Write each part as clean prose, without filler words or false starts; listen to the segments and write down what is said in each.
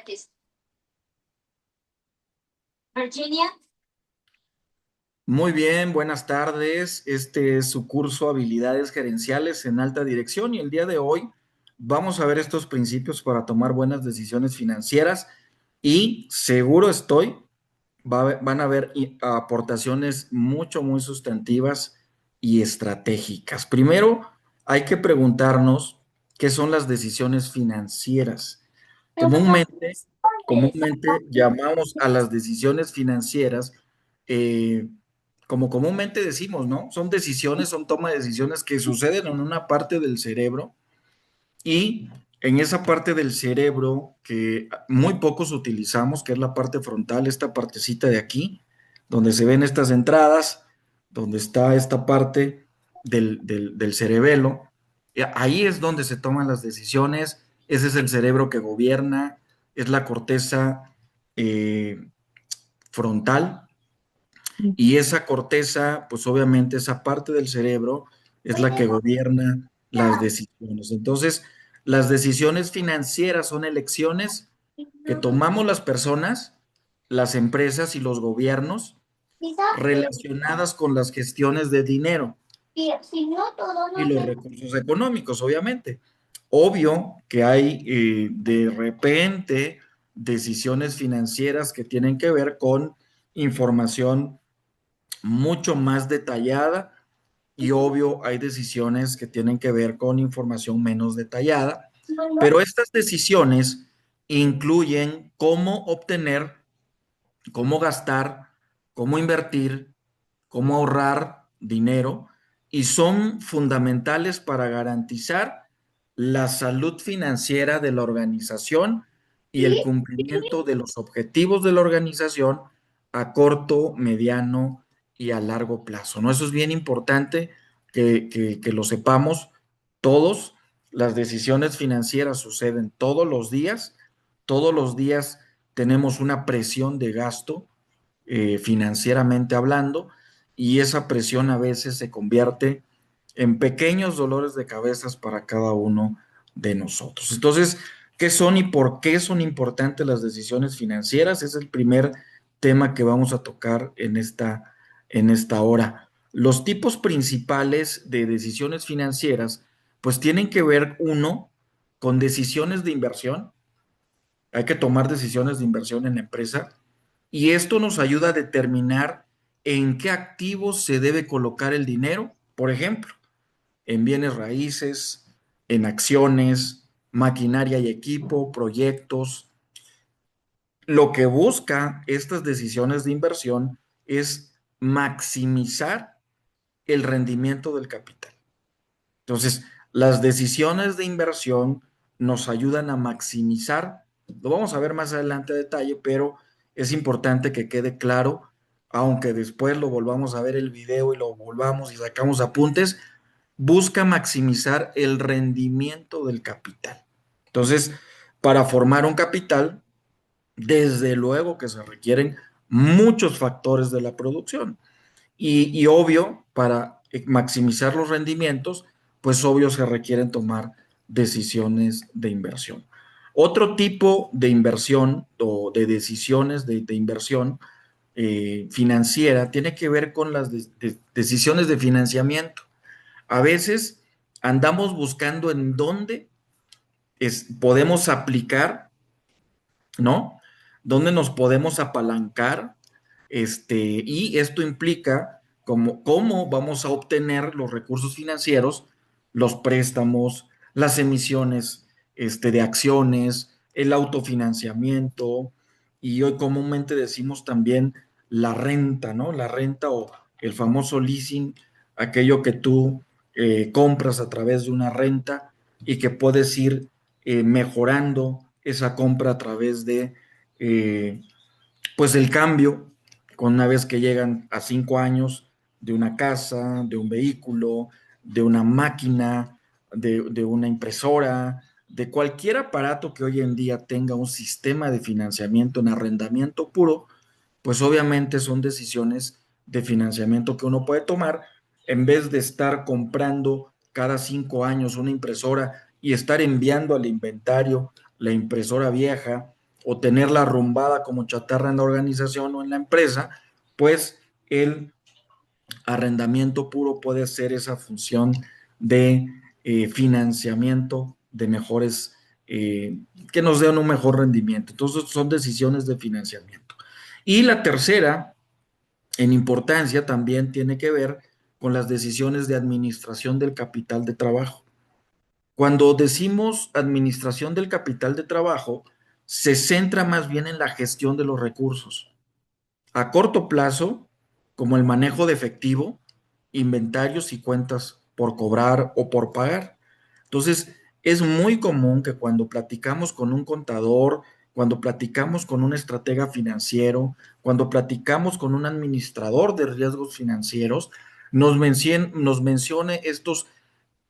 practice. Virginia. Muy bien, buenas tardes. Este es su curso Habilidades Gerenciales en Alta Dirección y el día de hoy vamos a ver estos principios para tomar buenas decisiones financieras y seguro estoy, van a haber aportaciones muy sustantivas y estratégicas. Primero, hay que preguntarnos qué son las decisiones financieras. Comúnmente, comúnmente llamamos a las decisiones financieras eh, como comúnmente decimos, ¿no? Son decisiones, son toma de decisiones que suceden en una parte del cerebro y en esa parte del cerebro que muy pocos utilizamos, que es la parte frontal, esta partecita de aquí, donde se ven estas entradas, donde está esta parte del cerebelo, ahí es donde se toman las decisiones, ese es el cerebro que gobierna, es la corteza frontal, y esa corteza, pues obviamente esa parte del cerebro es la que gobierna las decisiones. Entonces, las decisiones financieras son elecciones que tomamos las personas, las empresas y los gobiernos relacionadas con las gestiones de dinero y los recursos económicos, obviamente. Obvio que hay de repente decisiones financieras que tienen que ver con información mucho más detallada y obvio hay decisiones que tienen que ver con información menos detallada, pero estas decisiones incluyen cómo obtener, cómo gastar, cómo invertir, cómo ahorrar dinero y son fundamentales para garantizar la salud financiera de la organización y el cumplimiento de los objetivos de la organización a corto, mediano y a largo plazo, ¿no? Eso es bien importante que lo sepamos todos. Las decisiones financieras suceden todos los días tenemos una presión de gasto financieramente hablando, y esa presión a veces se convierte en pequeños dolores de cabezas para cada uno de nosotros. Entonces, ¿qué son y por qué son importantes las decisiones financieras? Es el primer tema que vamos a tocar en esta hora. Los tipos principales de decisiones financieras, pues tienen que ver, uno, con decisiones de inversión. Hay que tomar decisiones de inversión en la empresa y esto nos ayuda a determinar en qué activos se debe colocar el dinero, por ejemplo, en bienes raíces, en acciones, maquinaria y equipo, proyectos. Lo que busca estas decisiones de inversión es maximizar el rendimiento del capital. Entonces, las decisiones de inversión nos ayudan a maximizar, lo vamos a ver más adelante a detalle, pero es importante que quede claro, aunque después lo volvamos a ver el video y lo volvamos y sacamos apuntes, busca maximizar el rendimiento del capital. Entonces, para formar un capital, desde luego que se requieren muchos factores de la producción. Y obvio, para maximizar los rendimientos, pues obvio se requieren tomar decisiones de inversión. Otro tipo de inversión o de decisiones de inversión financiera tiene que ver con las decisiones de financiamiento. A veces andamos buscando en dónde podemos aplicar, ¿no? Dónde nos podemos apalancar, y esto implica cómo vamos a obtener los recursos financieros, los préstamos, las emisiones, de acciones, el autofinanciamiento, y hoy comúnmente decimos también la renta, ¿no? La renta o el famoso leasing, aquello que tú compras a través de una renta y que puedes ir mejorando esa compra a través de, pues, el cambio, con una vez que llegan a 5 años de una casa, de un vehículo, de una máquina, de una impresora, de cualquier aparato que hoy en día tenga un sistema de financiamiento en arrendamiento puro, pues obviamente son decisiones de financiamiento que uno puede tomar en vez de estar comprando cada 5 años una impresora y estar enviando al inventario la impresora vieja o tenerla arrumbada como chatarra en la organización o en la empresa, pues el arrendamiento puro puede ser esa función de financiamiento de mejores, que nos den un mejor rendimiento. Entonces son decisiones de financiamiento. Y la tercera, en importancia, también tiene que ver con las decisiones de administración del capital de trabajo. Cuando decimos administración del capital de trabajo, se centra más bien en la gestión de los recursos a corto plazo, como el manejo de efectivo, inventarios y cuentas por cobrar o por pagar. Entonces, es muy común que cuando platicamos con un contador, cuando platicamos con un estratega financiero, cuando platicamos con un administrador de riesgos financieros, nos mencione estas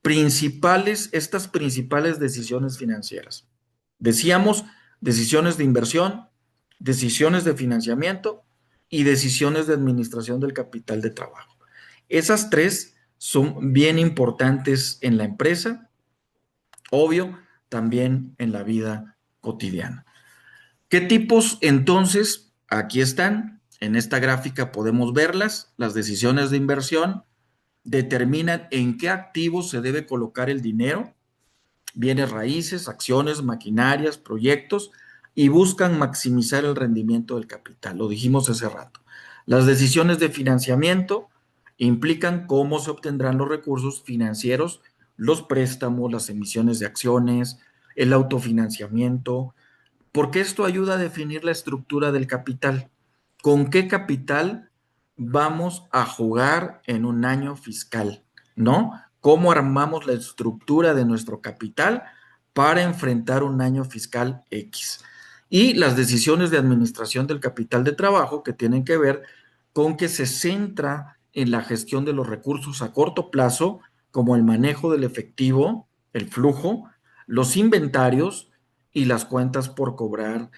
principales decisiones financieras. Decíamos decisiones de inversión, decisiones de financiamiento y decisiones de administración del capital de trabajo. Esas tres son bien importantes en la empresa, obvio, también en la vida cotidiana. ¿Qué tipos entonces? Aquí están. En esta gráfica podemos verlas. Las decisiones de inversión determinan en qué activos se debe colocar el dinero, bienes raíces, acciones, maquinarias, proyectos, y buscan maximizar el rendimiento del capital. Lo dijimos hace rato. Las decisiones de financiamiento implican cómo se obtendrán los recursos financieros, los préstamos, las emisiones de acciones, el autofinanciamiento, porque esto ayuda a definir la estructura del capital. ¿Con qué capital vamos a jugar en un año fiscal? ¿No? ¿Cómo armamos la estructura de nuestro capital para enfrentar un año fiscal X? Y las decisiones de administración del capital de trabajo que tienen que ver con que se centra en la gestión de los recursos a corto plazo, como el manejo del efectivo, el flujo, los inventarios, y las cuentas por cobrar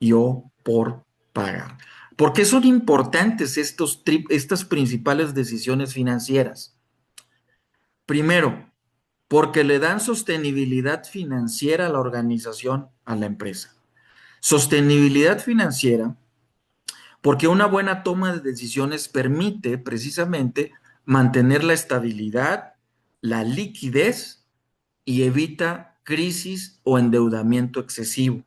y o por pagar. ¿Por qué son importantes estas principales decisiones financieras? Primero, porque le dan sostenibilidad financiera a la organización, a la empresa. Sostenibilidad financiera porque una buena toma de decisiones permite precisamente mantener la estabilidad, la liquidez y evita crisis o endeudamiento excesivo.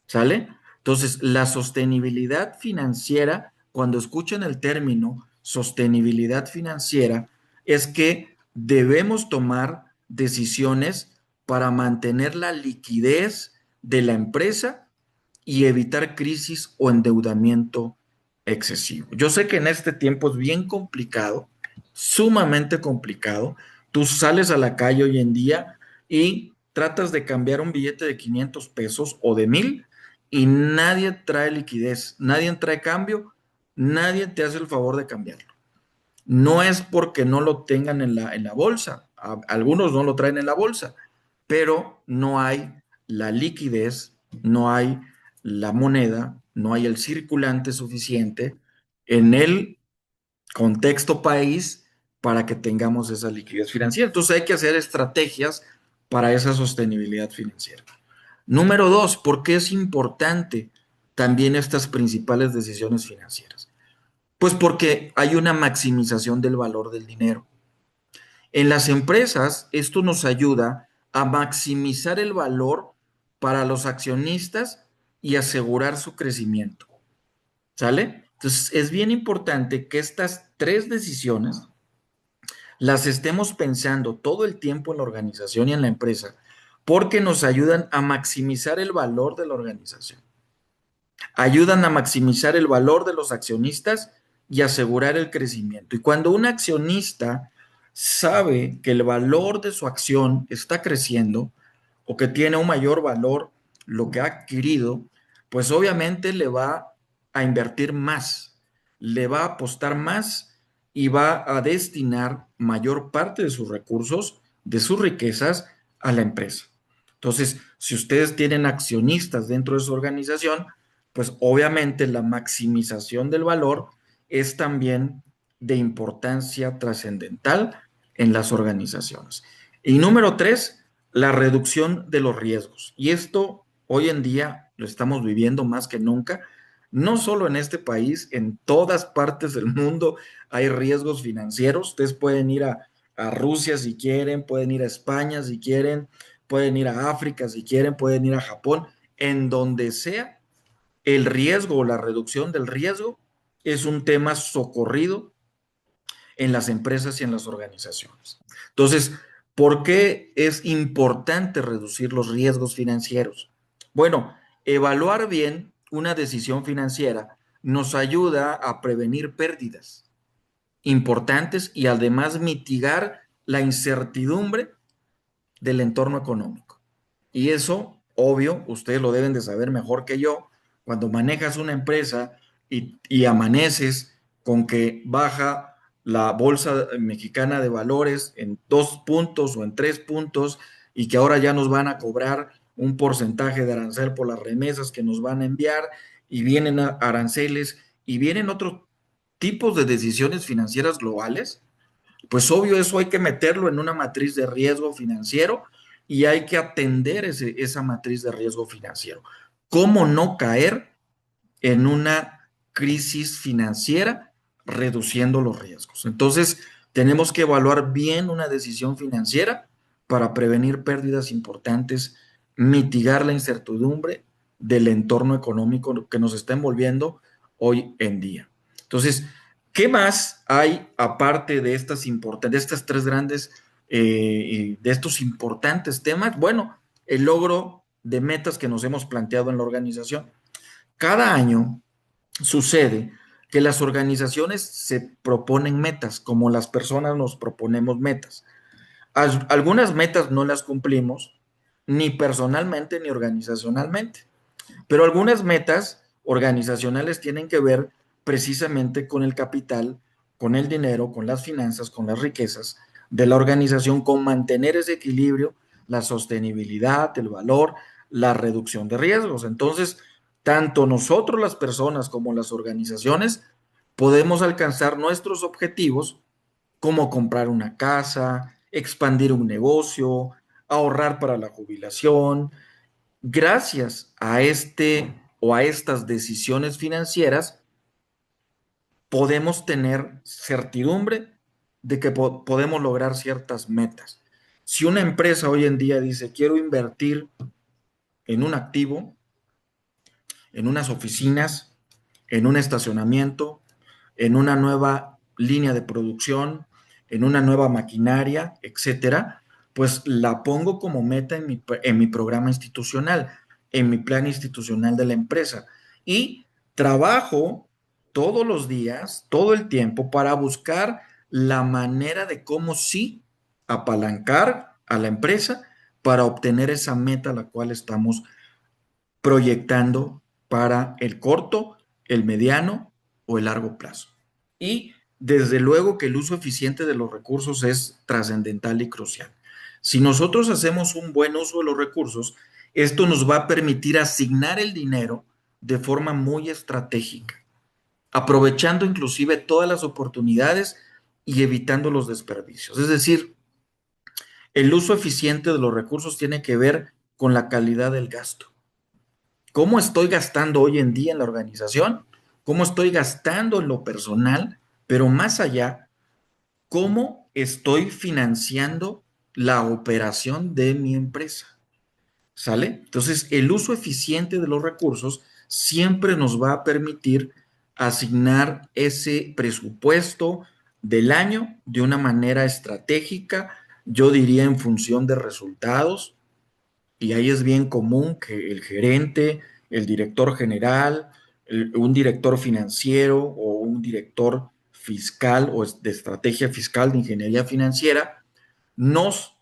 ¿Sale? Entonces, la sostenibilidad financiera, cuando escuchan el término sostenibilidad financiera, es que debemos tomar decisiones para mantener la liquidez de la empresa y evitar crisis o endeudamiento excesivo. Yo sé que en este tiempo es bien complicado, sumamente complicado. Tú sales a la calle hoy en día y tratas de cambiar un billete de 500 pesos o de 1000 y nadie trae liquidez, nadie trae cambio, nadie te hace el favor de cambiarlo. No es porque no lo tengan en la bolsa, algunos no lo traen en la bolsa, pero no hay la liquidez, no hay la moneda, no hay el circulante suficiente en el contexto país para que tengamos esa liquidez financiera. Entonces hay que hacer estrategias para esa sostenibilidad financiera. Número dos, ¿por qué es importante también estas principales decisiones financieras? Pues porque hay una maximización del valor del dinero. En las empresas, esto nos ayuda a maximizar el valor para los accionistas y asegurar su crecimiento. ¿Sale? Entonces, es bien importante que estas tres decisiones las estemos pensando todo el tiempo en la organización y en la empresa, porque nos ayudan a maximizar el valor de la organización, ayudan a maximizar el valor de los accionistas y asegurar el crecimiento. Y cuando un accionista sabe que el valor de su acción está creciendo o que tiene un mayor valor lo que ha adquirido, pues obviamente le va a invertir más, le va a apostar más y va a destinar mayor parte de sus recursos, de sus riquezas a la empresa. Entonces, si ustedes tienen accionistas dentro de su organización, pues obviamente la maximización del valor es también de importancia trascendental en las organizaciones. Y número tres, la reducción de los riesgos. Y esto hoy en día lo estamos viviendo más que nunca, no solo en este país, en todas partes del mundo hay riesgos financieros. Ustedes pueden ir a Rusia si quieren, pueden ir a España si quieren, pueden ir a África si quieren, pueden ir a Japón, en donde sea, el riesgo o la reducción del riesgo es un tema socorrido en las empresas y en las organizaciones. Entonces, ¿por qué es importante reducir los riesgos financieros? Bueno, evaluar bien una decisión financiera nos ayuda a prevenir pérdidas importantes y además mitigar la incertidumbre del entorno económico. Y eso, obvio, ustedes lo deben de saber mejor que yo, cuando manejas una empresa y amaneces con que baja la bolsa mexicana de valores en 2 puntos o en 3 puntos y que ahora ya nos van a cobrar un porcentaje de arancel por las remesas que nos van a enviar y vienen aranceles y vienen otros tipos de decisiones financieras globales, pues obvio eso hay que meterlo en una matriz de riesgo financiero y hay que atender esa matriz de riesgo financiero. ¿Cómo no caer en una crisis financiera reduciendo los riesgos? Entonces, tenemos que evaluar bien una decisión financiera para prevenir pérdidas importantes, mitigar la incertidumbre del entorno económico que nos está envolviendo hoy en día. Entonces, ¿qué más hay aparte de de estas tres grandes, de estos importantes temas? Bueno, el logro de metas que nos hemos planteado en la organización. Cada año sucede que las organizaciones se proponen metas, como las personas nos proponemos metas. Algunas metas no las cumplimos, ni personalmente ni organizacionalmente, pero algunas metas organizacionales tienen que ver precisamente con el capital, con el dinero, con las finanzas, con las riquezas de la organización, con mantener ese equilibrio, la sostenibilidad, el valor, la reducción de riesgos. Entonces, tanto nosotros las personas como las organizaciones podemos alcanzar nuestros objetivos como comprar una casa, expandir un negocio, ahorrar para la jubilación. Gracias a este o a estas decisiones financieras, podemos tener certidumbre de que podemos lograr ciertas metas. Si una empresa hoy en día dice, quiero invertir en un activo, en unas oficinas, en un estacionamiento, en una nueva línea de producción, en una nueva maquinaria, etcétera, pues la pongo como meta en mi programa institucional, en mi plan institucional de la empresa. Y trabajo todos los días, todo el tiempo, para buscar la manera de cómo sí apalancar a la empresa para obtener esa meta a la cual estamos proyectando para el corto, el mediano o el largo plazo. Y desde luego que el uso eficiente de los recursos es trascendental y crucial. Si nosotros hacemos un buen uso de los recursos, esto nos va a permitir asignar el dinero de forma muy estratégica, aprovechando inclusive todas las oportunidades y evitando los desperdicios. Es decir, el uso eficiente de los recursos tiene que ver con la calidad del gasto. ¿Cómo estoy gastando hoy en día en la organización? ¿Cómo estoy gastando en lo personal? Pero más allá, ¿cómo estoy financiando la operación de mi empresa? ¿Sale? Entonces, el uso eficiente de los recursos siempre nos va a permitir asignar ese presupuesto del año de una manera estratégica, yo diría en función de resultados, y ahí es bien común que el gerente, el director general, un director financiero o un director fiscal o de estrategia fiscal de ingeniería financiera nos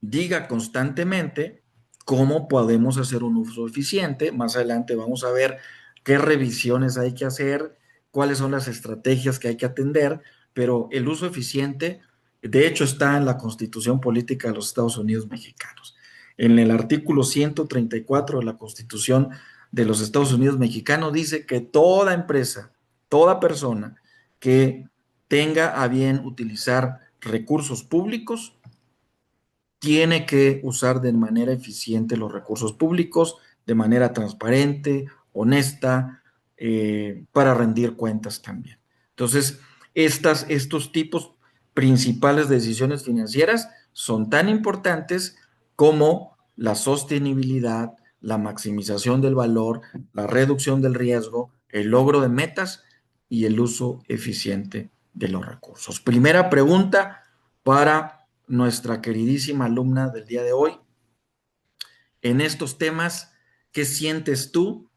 diga constantemente cómo podemos hacer un uso eficiente. Más adelante vamos a ver qué revisiones hay que hacer, cuáles son las estrategias que hay que atender, pero el uso eficiente, de hecho, está en la Constitución Política de los Estados Unidos Mexicanos. En el artículo 134 de la Constitución de los Estados Unidos Mexicanos dice que toda empresa, toda persona que tenga a bien utilizar recursos públicos tiene que usar de manera eficiente los recursos públicos, de manera transparente, honesta, para rendir cuentas también. Entonces, estos tipos principales de decisiones financieras son tan importantes como la sostenibilidad, la maximización del valor, la reducción del riesgo, el logro de metas y el uso eficiente de los recursos. Primera pregunta para nuestra queridísima alumna del día de hoy. En estos temas, ¿qué sientes tú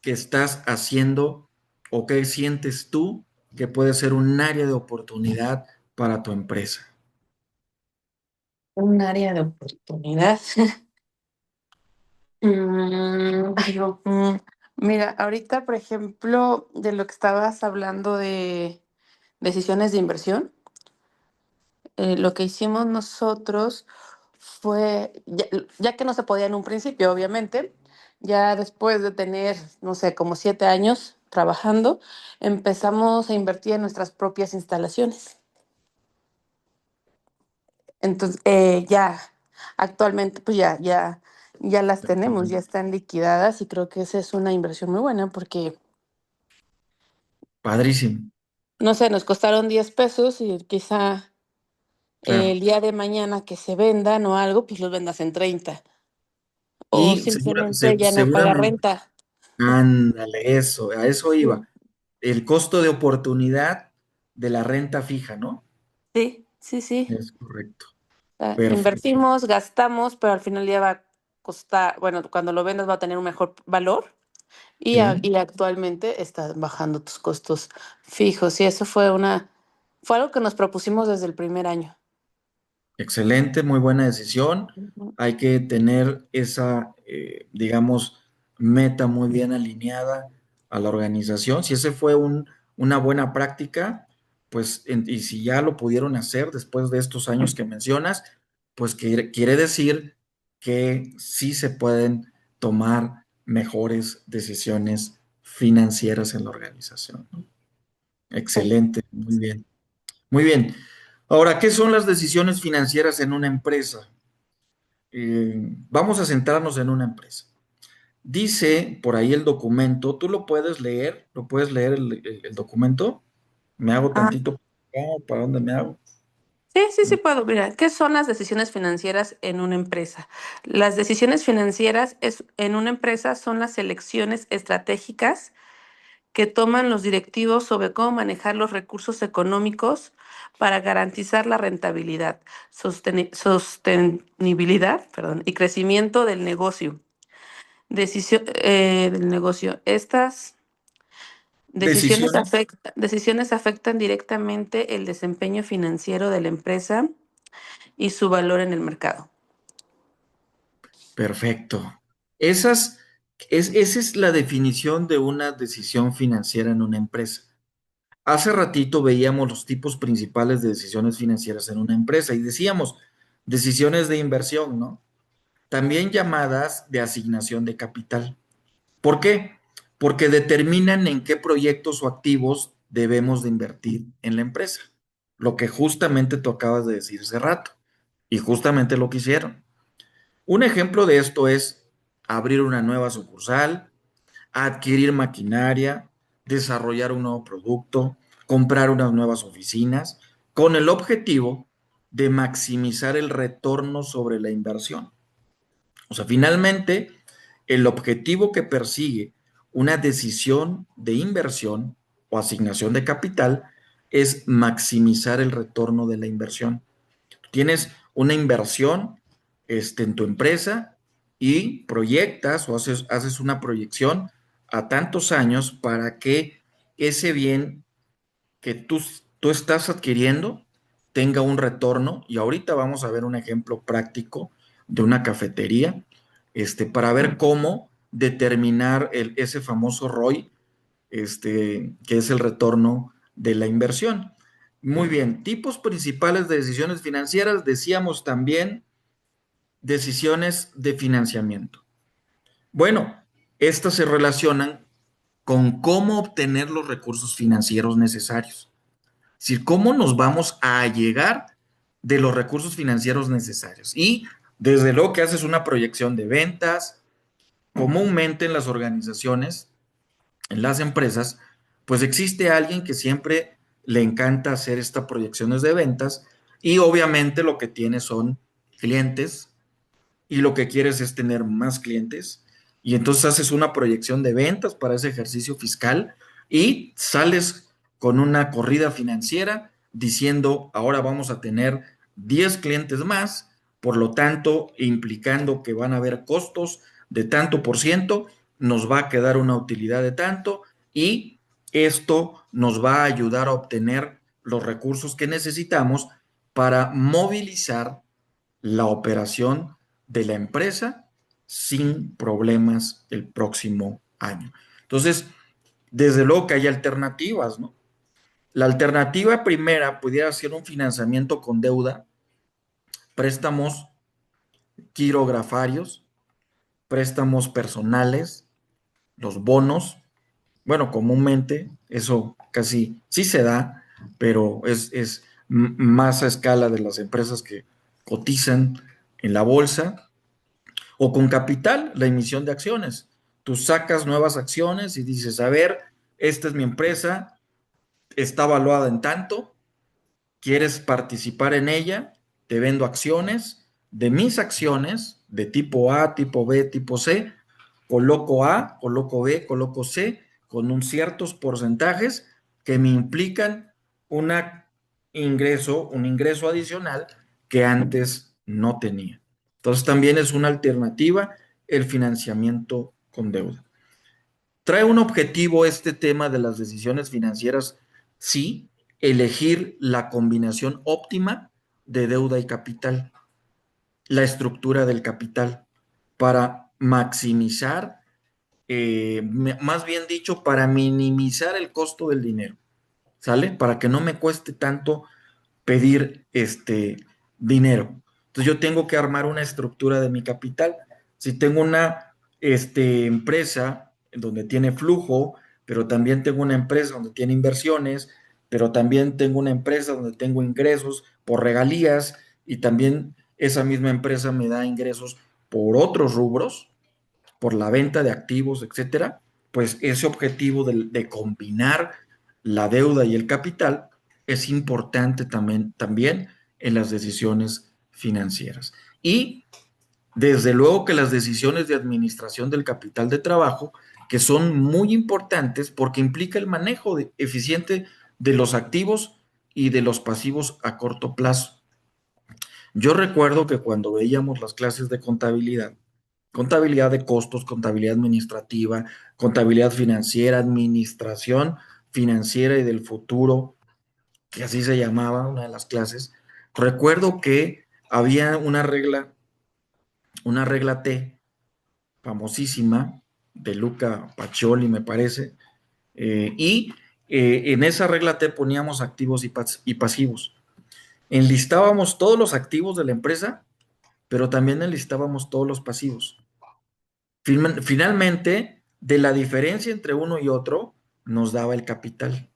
que estás haciendo o qué sientes tú que puede ser un área de oportunidad para tu empresa? Un área de oportunidad. Mira, ahorita, por ejemplo, de lo que estabas hablando de decisiones de inversión, lo que hicimos nosotros fue, ya que no se podía en un principio, obviamente, ya después de tener, no sé, como 7 años trabajando, empezamos a invertir en nuestras propias instalaciones. Entonces, ya actualmente, pues ya las tenemos, ya están liquidadas y creo que esa es una inversión muy buena porque, Padrísimo, no sé, nos costaron 10 pesos y quizá claro. el día de mañana que se vendan o algo, pues los vendas en 30 o Y simplemente ya no pagar seguramente, renta. ándale, eso, a eso Sí, iba. El costo de oportunidad de la renta fija, ¿no? sí, sí, sí. Es correcto. Perfecto. Invertimos, gastamos, pero al final ya va a costar, bueno, cuando lo vendas va a tener un mejor valor. Sí. Y actualmente estás bajando tus costos fijos. Y eso fue algo que nos propusimos desde el primer año. Excelente, muy buena decisión. Ujú. Hay que tener esa, digamos, meta muy bien alineada a la organización. Si ese fue una buena práctica, pues, y si ya lo pudieron hacer después de estos años que mencionas, pues quiere decir que sí se pueden tomar mejores decisiones financieras en la organización, ¿no? Sí. Excelente, muy bien. Muy bien. Ahora, ¿qué son las decisiones financieras en una empresa? Vamos a centrarnos en una empresa. Dice por ahí el documento, ¿tú lo puedes leer? ¿Lo puedes leer el documento? ¿Me hago Ah, tantito para acá? ¿Para dónde me hago? sí, sí, sí puedo. Mira, ¿qué son las decisiones financieras en una empresa? Las decisiones financieras en una empresa son las elecciones estratégicas que toman los directivos sobre cómo manejar los recursos económicos para garantizar la rentabilidad, sostenibilidad, perdón, y crecimiento del negocio. Del negocio. Estas Decisiones. decisiones afectan directamente el desempeño financiero de la empresa y su valor en el mercado. Perfecto. Esa es la definición de una decisión financiera en una empresa. Hace ratito veíamos los tipos principales de decisiones financieras en una empresa y decíamos decisiones de inversión, ¿no? También llamadas de asignación de capital. ¿Por qué? Porque determinan en qué proyectos o activos debemos de invertir en la empresa. Lo que justamente tú acabas de decir hace rato. Y justamente lo que hicieron. Un ejemplo de esto es abrir una nueva sucursal, adquirir maquinaria, desarrollar un nuevo producto, comprar unas nuevas oficinas, con el objetivo de maximizar el retorno sobre la inversión. O sea, finalmente, el objetivo que persigue una decisión de inversión o asignación de capital es maximizar el retorno de la inversión. Tienes una inversión en tu empresa y proyectas o haces una proyección a tantos años para que ese bien que tú estás adquiriendo tenga un retorno. Y ahorita vamos a ver un ejemplo práctico de una cafetería, para ver cómo determinar ese famoso ROI, que es el retorno de la inversión. Muy bien, tipos principales de decisiones financieras, decíamos también decisiones de financiamiento. Bueno, estas se relacionan con cómo obtener los recursos financieros necesarios. Es decir, cómo nos vamos a llegar de los recursos financieros necesarios. Y desde luego que haces una proyección de ventas. Comúnmente en las organizaciones, en las empresas, pues existe alguien que siempre le encanta hacer estas proyecciones de ventas y obviamente lo que tiene son clientes y lo que quieres es tener más clientes y entonces haces una proyección de ventas para ese ejercicio fiscal y sales con una corrida financiera diciendo ahora vamos a tener 10 clientes más, por lo tanto implicando que van a haber costos de tanto por ciento, nos va a quedar una utilidad de tanto y esto nos va a ayudar a obtener los recursos que necesitamos para movilizar la operación de la empresa sin problemas el próximo año. Entonces, desde luego que hay alternativas, ¿no? La alternativa primera pudiera ser un financiamiento con deuda, préstamos quirografarios, préstamos personales, los bonos. Bueno, comúnmente eso casi sí se da, pero es más a escala de las empresas que cotizan en la bolsa. O con capital, la emisión de acciones. Tú sacas nuevas acciones y dices, a ver, esta es mi empresa, está valuada en tanto, quieres participar en ella, te vendo acciones, de mis acciones, de tipo A, tipo B, tipo C, coloco A, coloco B, coloco C, con un ciertos porcentajes que me implican una un ingreso adicional que antes no tenía. Entonces también es una alternativa el financiamiento con deuda. ¿Trae un objetivo este tema de las decisiones financieras? Sí, elegir la combinación óptima de deuda y capital, la estructura del capital, para maximizar, más bien dicho, para minimizar el costo del dinero, ¿sale? Para que no me cueste tanto pedir dinero. Entonces yo tengo que armar una estructura de mi capital. Si tengo una empresa donde tiene flujo, pero también tengo una empresa donde tiene inversiones, pero también tengo una empresa donde tengo ingresos por regalías y también esa misma empresa me da ingresos por otros rubros, por la venta de activos, etcétera, pues ese objetivo de combinar la deuda y el capital es importante también en las decisiones financieras. Y desde luego que las decisiones de administración del capital de trabajo, que son muy importantes porque implica el manejo eficiente de los activos y de los pasivos a corto plazo. Yo recuerdo que cuando veíamos las clases de contabilidad, contabilidad de costos, contabilidad administrativa, contabilidad financiera, administración financiera y del futuro, que así se llamaba una de las clases, recuerdo que había una regla T, famosísima, de Luca Pacioli, me parece, y en esa regla T poníamos activos y pasivos. Enlistábamos todos los activos de la empresa, pero también enlistábamos todos los pasivos. Finalmente, de la diferencia entre uno y otro, nos daba el capital.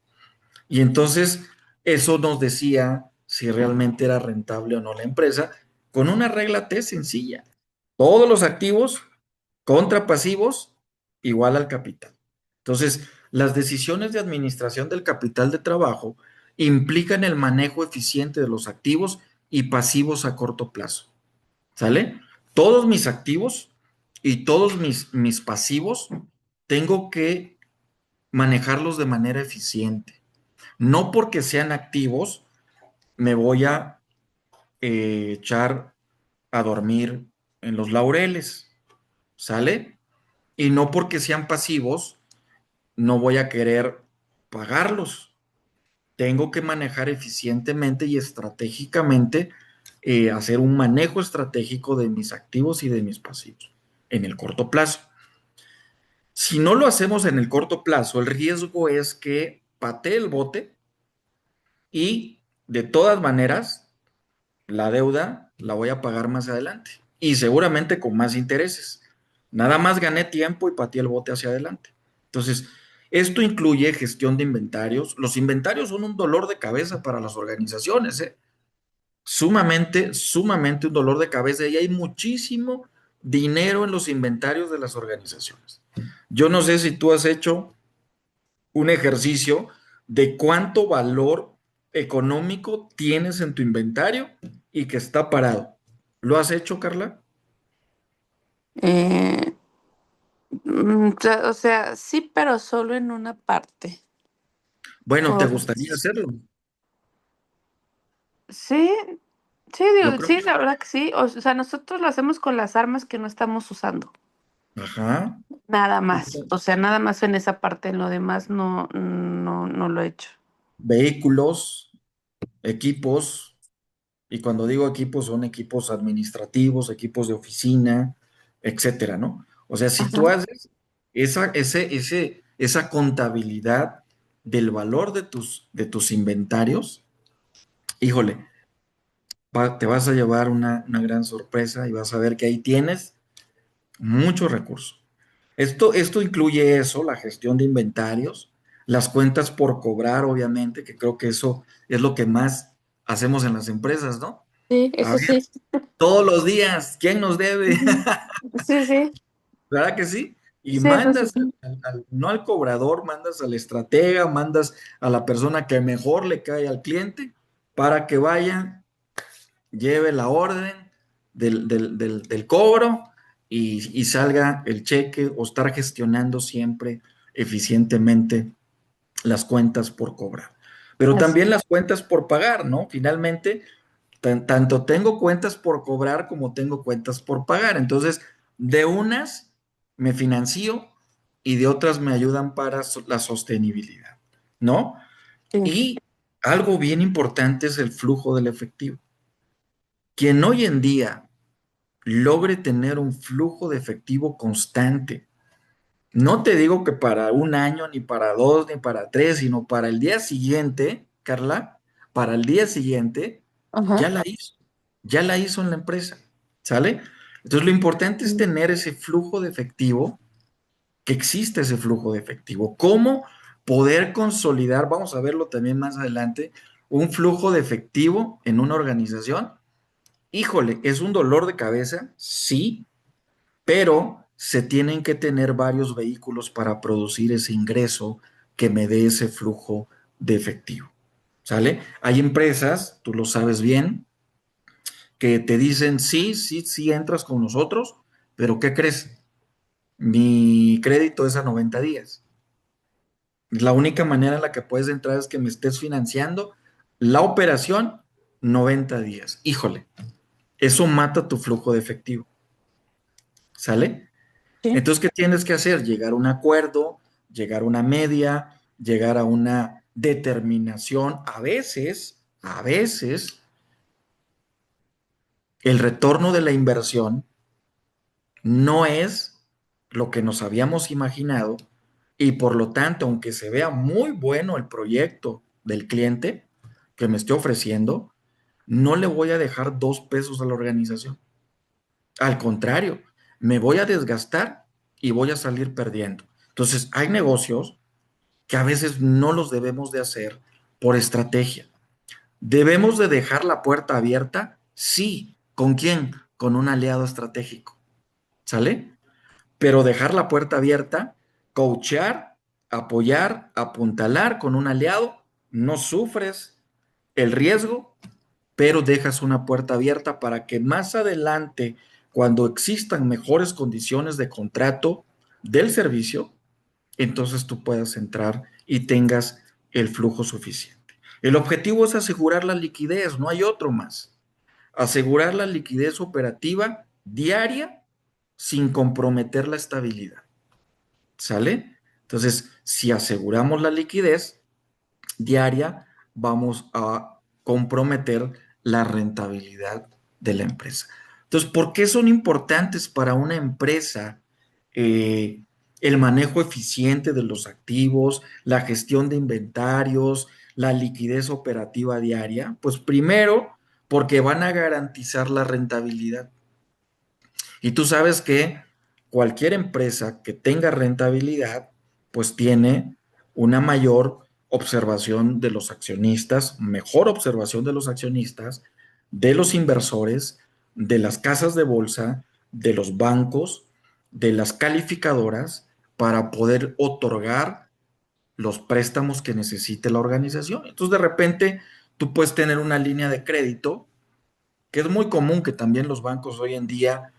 Y entonces, eso nos decía si realmente era rentable o no la empresa, con una regla T sencilla. Todos los activos contra pasivos igual al capital. Entonces, las decisiones de administración del capital de trabajo implican el manejo eficiente de los activos y pasivos a corto plazo. ¿Sale? Todos mis activos y todos mis pasivos tengo que manejarlos de manera eficiente. No porque sean activos me voy a echar a dormir en los laureles, ¿sale? Y no porque sean pasivos no voy a querer pagarlos. Tengo que manejar eficientemente y estratégicamente, hacer un manejo estratégico de mis activos y de mis pasivos en el corto plazo. Si no lo hacemos en el corto plazo, el riesgo es que patee el bote y de todas maneras la deuda la voy a pagar más adelante y seguramente con más intereses. Nada más gané tiempo y pateé el bote hacia adelante. Entonces, esto incluye gestión de inventarios. Los inventarios son un dolor de cabeza para las organizaciones, ¿eh? sumamente, sumamente un dolor de cabeza y hay muchísimo dinero en los inventarios de las organizaciones. Yo no sé si tú has hecho un ejercicio de cuánto valor económico tienes en tu inventario y que está parado. ¿Lo has hecho, Carla? Eh, o sea, sí, pero solo en una parte. Bueno, ¿te Por... gustaría hacerlo? Sí, sí, Yo digo, creo sí, que, la verdad que sí. O sea, nosotros lo hacemos con las armas que no estamos usando. ajá. Nada más. O sea, nada más en esa parte. En lo demás no lo he hecho. Vehículos, equipos, y cuando digo equipos son equipos administrativos, equipos de oficina, etcétera, ¿no? O sea, si tú Ajá. haces esa contabilidad del valor de tus inventarios, híjole, te vas a llevar una gran sorpresa y vas a ver que ahí tienes mucho recurso. Esto incluye eso, la gestión de inventarios, las cuentas por cobrar, obviamente, que creo que eso es lo que más hacemos en las empresas, ¿no? Sí, A eso ver, sí. todos los días, ¿quién nos debe? Ujú. Sí, sí. ¿Verdad que sí? Y Sí, eso sí. mandas, no al cobrador, mandas al estratega, mandas a la persona que mejor le cae al cliente para que vaya, lleve la orden del cobro y salga el cheque o estar gestionando siempre eficientemente las cuentas por cobrar. Pero Así. también las cuentas por pagar, ¿no? Finalmente, tanto tengo cuentas por cobrar como tengo cuentas por pagar. Entonces, de unas me financio y de otras me ayudan para la sostenibilidad, ¿no? Sí. Y algo bien importante es el flujo del efectivo. Quien hoy en día logre tener un flujo de efectivo constante, no te digo que para un año, ni para dos, ni para tres, sino para el día siguiente, Carla, para el día siguiente, ya Ajá. la hizo, ya la hizo en la empresa, ¿sale? Entonces lo importante es Mm. tener ese flujo de efectivo, que existe ese flujo de efectivo. ¿Cómo poder consolidar, vamos a verlo también más adelante, un flujo de efectivo en una organización? Híjole, ¿es un dolor de cabeza? Sí, pero se tienen que tener varios vehículos para producir ese ingreso que me dé ese flujo de efectivo. ¿Sale? Hay empresas, tú lo sabes bien, que te dicen, sí, sí, sí, entras con nosotros, pero ¿qué crees? Mi crédito es a 90 días. La única manera en la que puedes entrar es que me estés financiando la operación 90 días. Híjole, eso mata tu flujo de efectivo. ¿Sale? Sí. Entonces, ¿qué tienes que hacer? Llegar a un acuerdo, llegar a una media, llegar a una determinación. A veces, el retorno de la inversión no es lo que nos habíamos imaginado y por lo tanto, aunque se vea muy bueno el proyecto del cliente que me esté ofreciendo, no le voy a dejar 2 pesos a la organización. Al contrario, me voy a desgastar y voy a salir perdiendo. Entonces, hay negocios que a veces no los debemos de hacer por estrategia. ¿Debemos de dejar la puerta abierta? Sí. ¿Con quién? Con un aliado estratégico. ¿Sale? Pero dejar la puerta abierta, coachear, apoyar, apuntalar con un aliado, no sufres el riesgo, pero dejas una puerta abierta para que más adelante, cuando existan mejores condiciones de contrato del servicio, entonces tú puedas entrar y tengas el flujo suficiente. El objetivo es asegurar la liquidez, no hay otro más. Asegurar la liquidez operativa diaria sin comprometer la estabilidad. ¿Sale? Entonces, si aseguramos la liquidez diaria, vamos a comprometer la rentabilidad de la empresa. Entonces, ¿por qué son importantes para una empresa eh, el manejo eficiente de los activos, la gestión de inventarios, la liquidez operativa diaria? Pues primero, porque van a garantizar la rentabilidad. Y tú sabes que cualquier empresa que tenga rentabilidad, pues tiene una mayor observación de los accionistas, mejor observación de los accionistas, de los inversores, de las casas de bolsa, de los bancos, de las calificadoras, para poder otorgar los préstamos que necesite la organización. Entonces, de repente, tú puedes tener una línea de crédito, que es muy común que también los bancos hoy en día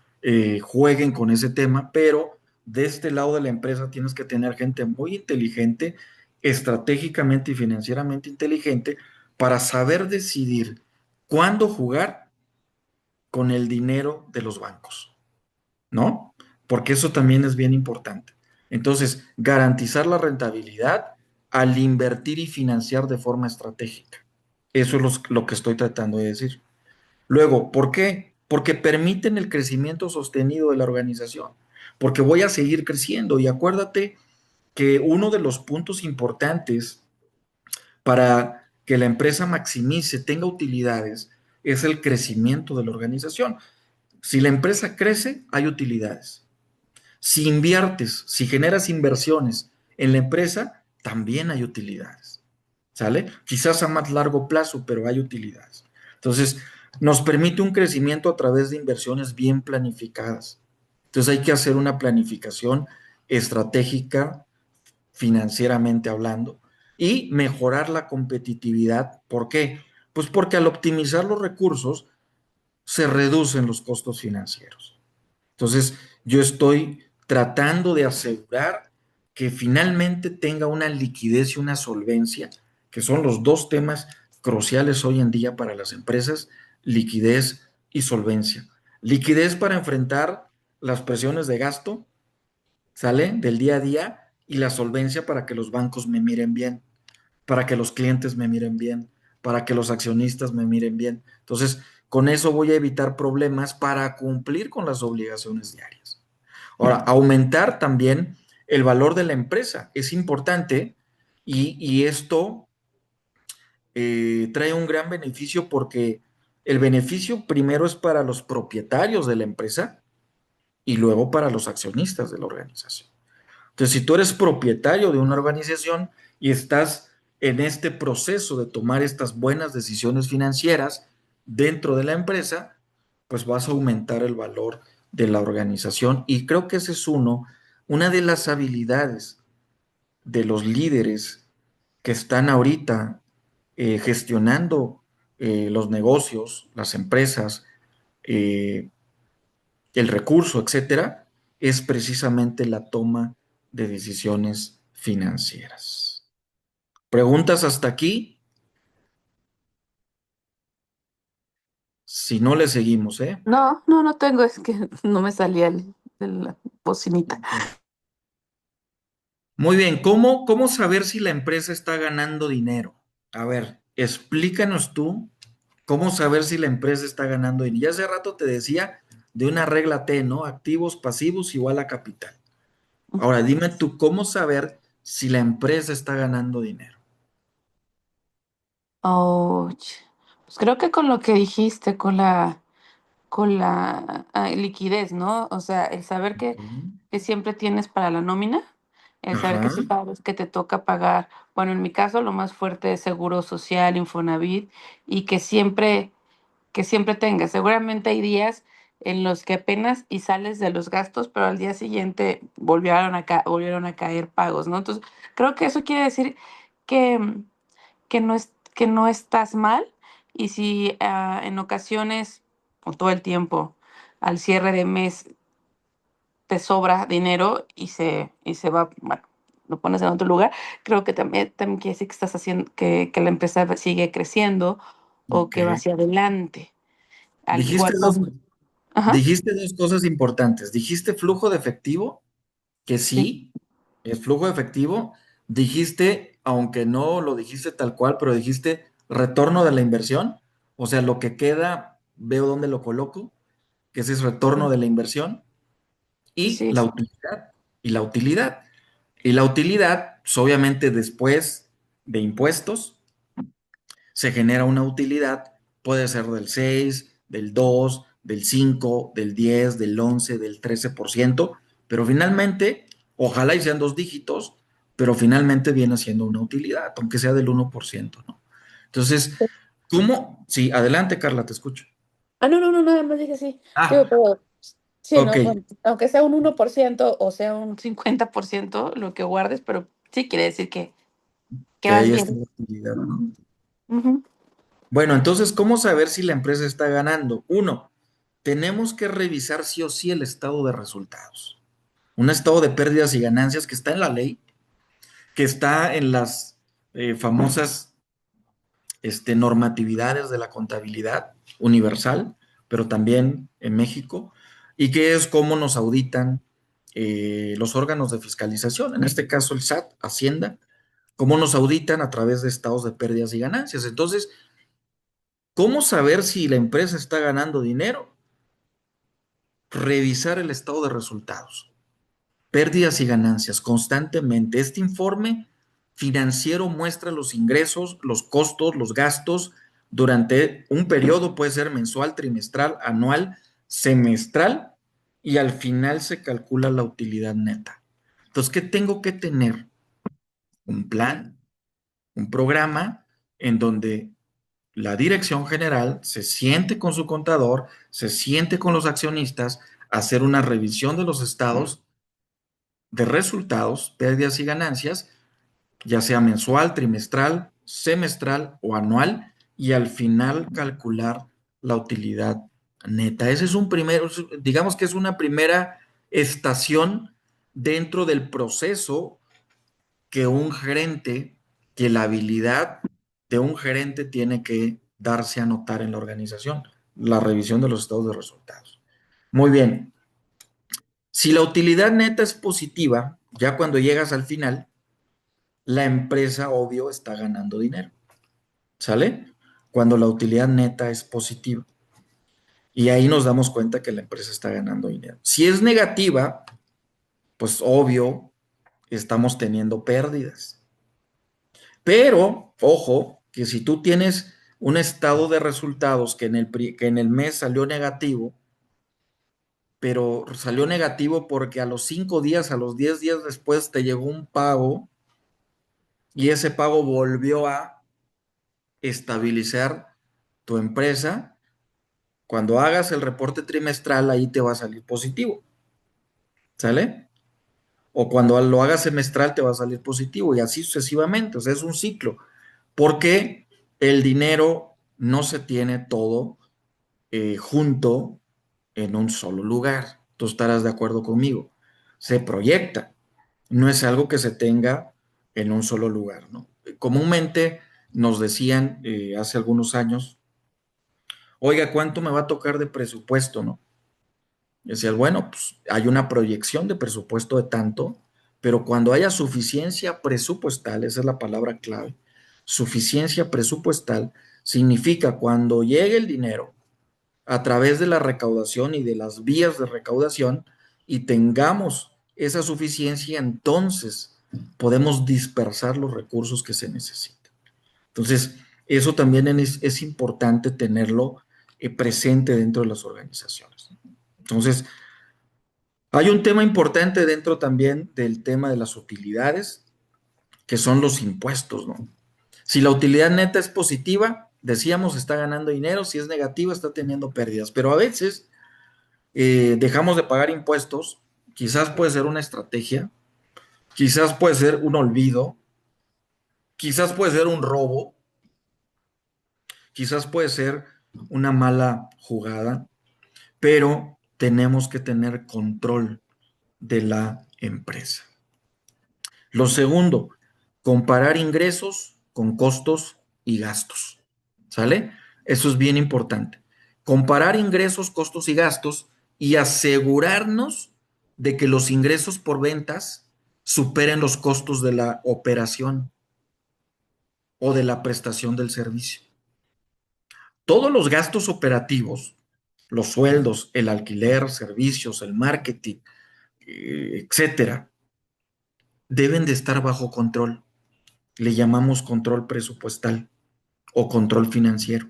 jueguen con ese tema, pero de este lado de la empresa tienes que tener gente muy inteligente, estratégicamente y financieramente inteligente, para saber decidir cuándo jugar con el dinero de los bancos, ¿no? Porque eso también es bien importante. Entonces, garantizar la rentabilidad al invertir y financiar de forma estratégica. Eso es lo que estoy tratando de decir. Luego, ¿por qué? Porque permiten el crecimiento sostenido de la organización. Porque voy a seguir creciendo. Y acuérdate que uno de los puntos importantes para que la empresa maximice, tenga utilidades, es el crecimiento de la organización. Si la empresa crece, hay utilidades. Si inviertes, si generas inversiones en la empresa, también hay utilidades. ¿Sale? Quizás a más largo plazo, pero hay utilidades. Entonces, nos permite un crecimiento a través de inversiones bien planificadas. Entonces, hay que hacer una planificación estratégica, financieramente hablando, y mejorar la competitividad. ¿Por qué? Pues porque al optimizar los recursos, se reducen los costos financieros. Entonces, yo estoy tratando de asegurar que finalmente tenga una liquidez y una solvencia, que son los dos temas cruciales hoy en día para las empresas, liquidez y solvencia. Liquidez para enfrentar las presiones de gasto, ¿sale? Del día a día, y la solvencia para que los bancos me miren bien, para que los clientes me miren bien, para que los accionistas me miren bien. Entonces, con eso voy a evitar problemas para cumplir con las obligaciones diarias. Ahora, aumentar también el valor de la empresa es importante, y esto trae un gran beneficio, porque el beneficio primero es para los propietarios de la empresa y luego para los accionistas de la organización. Entonces, si tú eres propietario de una organización y estás en este proceso de tomar estas buenas decisiones financieras dentro de la empresa, pues vas a aumentar el valor de la organización. Y creo que ese es una de las habilidades de los líderes que están ahorita gestionando los negocios, las empresas, eh, el recurso, etcétera, es precisamente la toma de decisiones financieras. ¿Preguntas hasta aquí? Si no, le seguimos, ¿eh? No, no, no tengo, es que no me salía de la bocinita. Ok. Muy bien, ¿cómo saber si la empresa está ganando dinero? A ver, explícanos tú cómo saber si la empresa está ganando dinero. Ya hace rato te decía de una regla T, ¿no? Activos pasivos igual a capital. Ahora, dime tú, ¿cómo saber si la empresa está ganando dinero? Ouch. Pues creo que con lo que dijiste, con la liquidez, ¿no? O sea, el saber que siempre tienes para la nómina, el saber que Ajá, si cada vez que te toca pagar, bueno, en mi caso lo más fuerte es Seguro Social, Infonavit, y que siempre tengas. Seguramente hay días en los que apenas y sales de los gastos, pero al día siguiente volvieron a caer pagos, ¿no? Entonces, creo que eso quiere decir que, que no estás mal, y si en ocasiones o todo el tiempo al cierre de mes te sobra dinero y se va, bueno, lo pones en otro lugar, creo que también quiere decir que estás haciendo que la empresa sigue creciendo o ok. que va hacia adelante. Al Dijiste igual dos, con... Ajá, dijiste dos cosas importantes. Dijiste flujo de efectivo, que sí, sí, es flujo de efectivo. Dijiste, aunque no lo dijiste tal cual, pero dijiste retorno de la inversión. O sea, lo que queda, veo dónde lo coloco, que ese es retorno de la inversión. Y sí, la sí, utilidad. Y la utilidad. Y la utilidad, pues obviamente después de impuestos, se genera una utilidad, puede ser del 6, del 2, del 5, del 10, del 11, del 13%, pero finalmente, ojalá y sean dos dígitos, pero finalmente viene siendo una utilidad, aunque sea del 1%, ¿no? Entonces, ¿Cómo? Sí, adelante, Carla, te escucho. Ah, no, no, no, nada más dije sí. Digo, Ah, pero sí, ok, ¿no? Bueno, aunque sea un 1% o sea un 50% lo que guardes, pero sí quiere decir que que vas hay esta bien. utilidad, ¿no? Ujú. Bueno, entonces, ¿cómo saber si la empresa está ganando? Uno, tenemos que revisar sí o sí el estado de resultados. Un estado de pérdidas y ganancias que está en la ley, que está en las famosas normatividades de la contabilidad universal, pero también en México, y que es cómo nos auditan los órganos de fiscalización, en este caso el SAT, Hacienda, cómo nos auditan a través de estados de pérdidas y ganancias. Entonces, ¿cómo saber si la empresa está ganando dinero? Revisar el estado de resultados, pérdidas y ganancias constantemente. Este informe financiero muestra los ingresos, los costos, los gastos durante un periodo, puede ser mensual, trimestral, anual, semestral, y al final se calcula la utilidad neta. Entonces, ¿qué tengo que tener? Un plan, un programa en donde la dirección general se siente con su contador, se siente con los accionistas, a hacer una revisión de los estados de resultados, pérdidas y ganancias, ya sea mensual, trimestral, semestral o anual, y al final calcular la utilidad neta. Ese es un primero, digamos que es una primera estación dentro del proceso que un gerente, que la habilidad de un gerente tiene que darse a notar en la organización, la revisión de los estados de resultados. Muy bien, si la utilidad neta es positiva, ya cuando llegas al final, la empresa, obvio, está ganando dinero. ¿Sale? Cuando la utilidad neta es positiva. Y ahí nos damos cuenta que la empresa está ganando dinero. Si es negativa, pues obvio, estamos teniendo pérdidas. Pero, ojo, que si tú tienes un estado de resultados que en el mes salió negativo, pero salió negativo porque a los 5 días, a los 10 días después te llegó un pago y ese pago volvió a estabilizar tu empresa. Cuando hagas el reporte trimestral, ahí te va a salir positivo, ¿sale? O cuando lo hagas semestral, te va a salir positivo y así sucesivamente. O sea, es un ciclo. Porque el dinero no se tiene todo junto en un solo lugar. Tú estarás de acuerdo conmigo. Se proyecta. No es algo que se tenga en un solo lugar, ¿no? Comúnmente nos decían hace algunos años, oiga, ¿cuánto me va a tocar de presupuesto, no? Y decías, bueno, pues hay una proyección de presupuesto de tanto, pero cuando haya suficiencia presupuestal, esa es la palabra clave, suficiencia presupuestal significa cuando llegue el dinero a través de la recaudación y de las vías de recaudación y tengamos esa suficiencia, entonces podemos dispersar los recursos que se necesitan. Entonces, eso también es importante tenerlo presente dentro de las organizaciones. Entonces, hay un tema importante dentro también del tema de las utilidades, que son los impuestos, ¿no? Si la utilidad neta es positiva, decíamos está ganando dinero, si es negativa está teniendo pérdidas, pero a veces dejamos de pagar impuestos, quizás puede ser una estrategia, quizás puede ser un olvido, quizás puede ser un robo, quizás puede ser una mala jugada, pero tenemos que tener control de la empresa. Lo segundo, comparar ingresos con costos y gastos. ¿Sale? Eso es bien importante. Comparar ingresos, costos y gastos y asegurarnos de que los ingresos por ventas superen los costos de la operación o de la prestación del servicio. Todos los gastos operativos, los sueldos, el alquiler, servicios, el marketing, etcétera, deben de estar bajo control. Le llamamos control presupuestal o control financiero.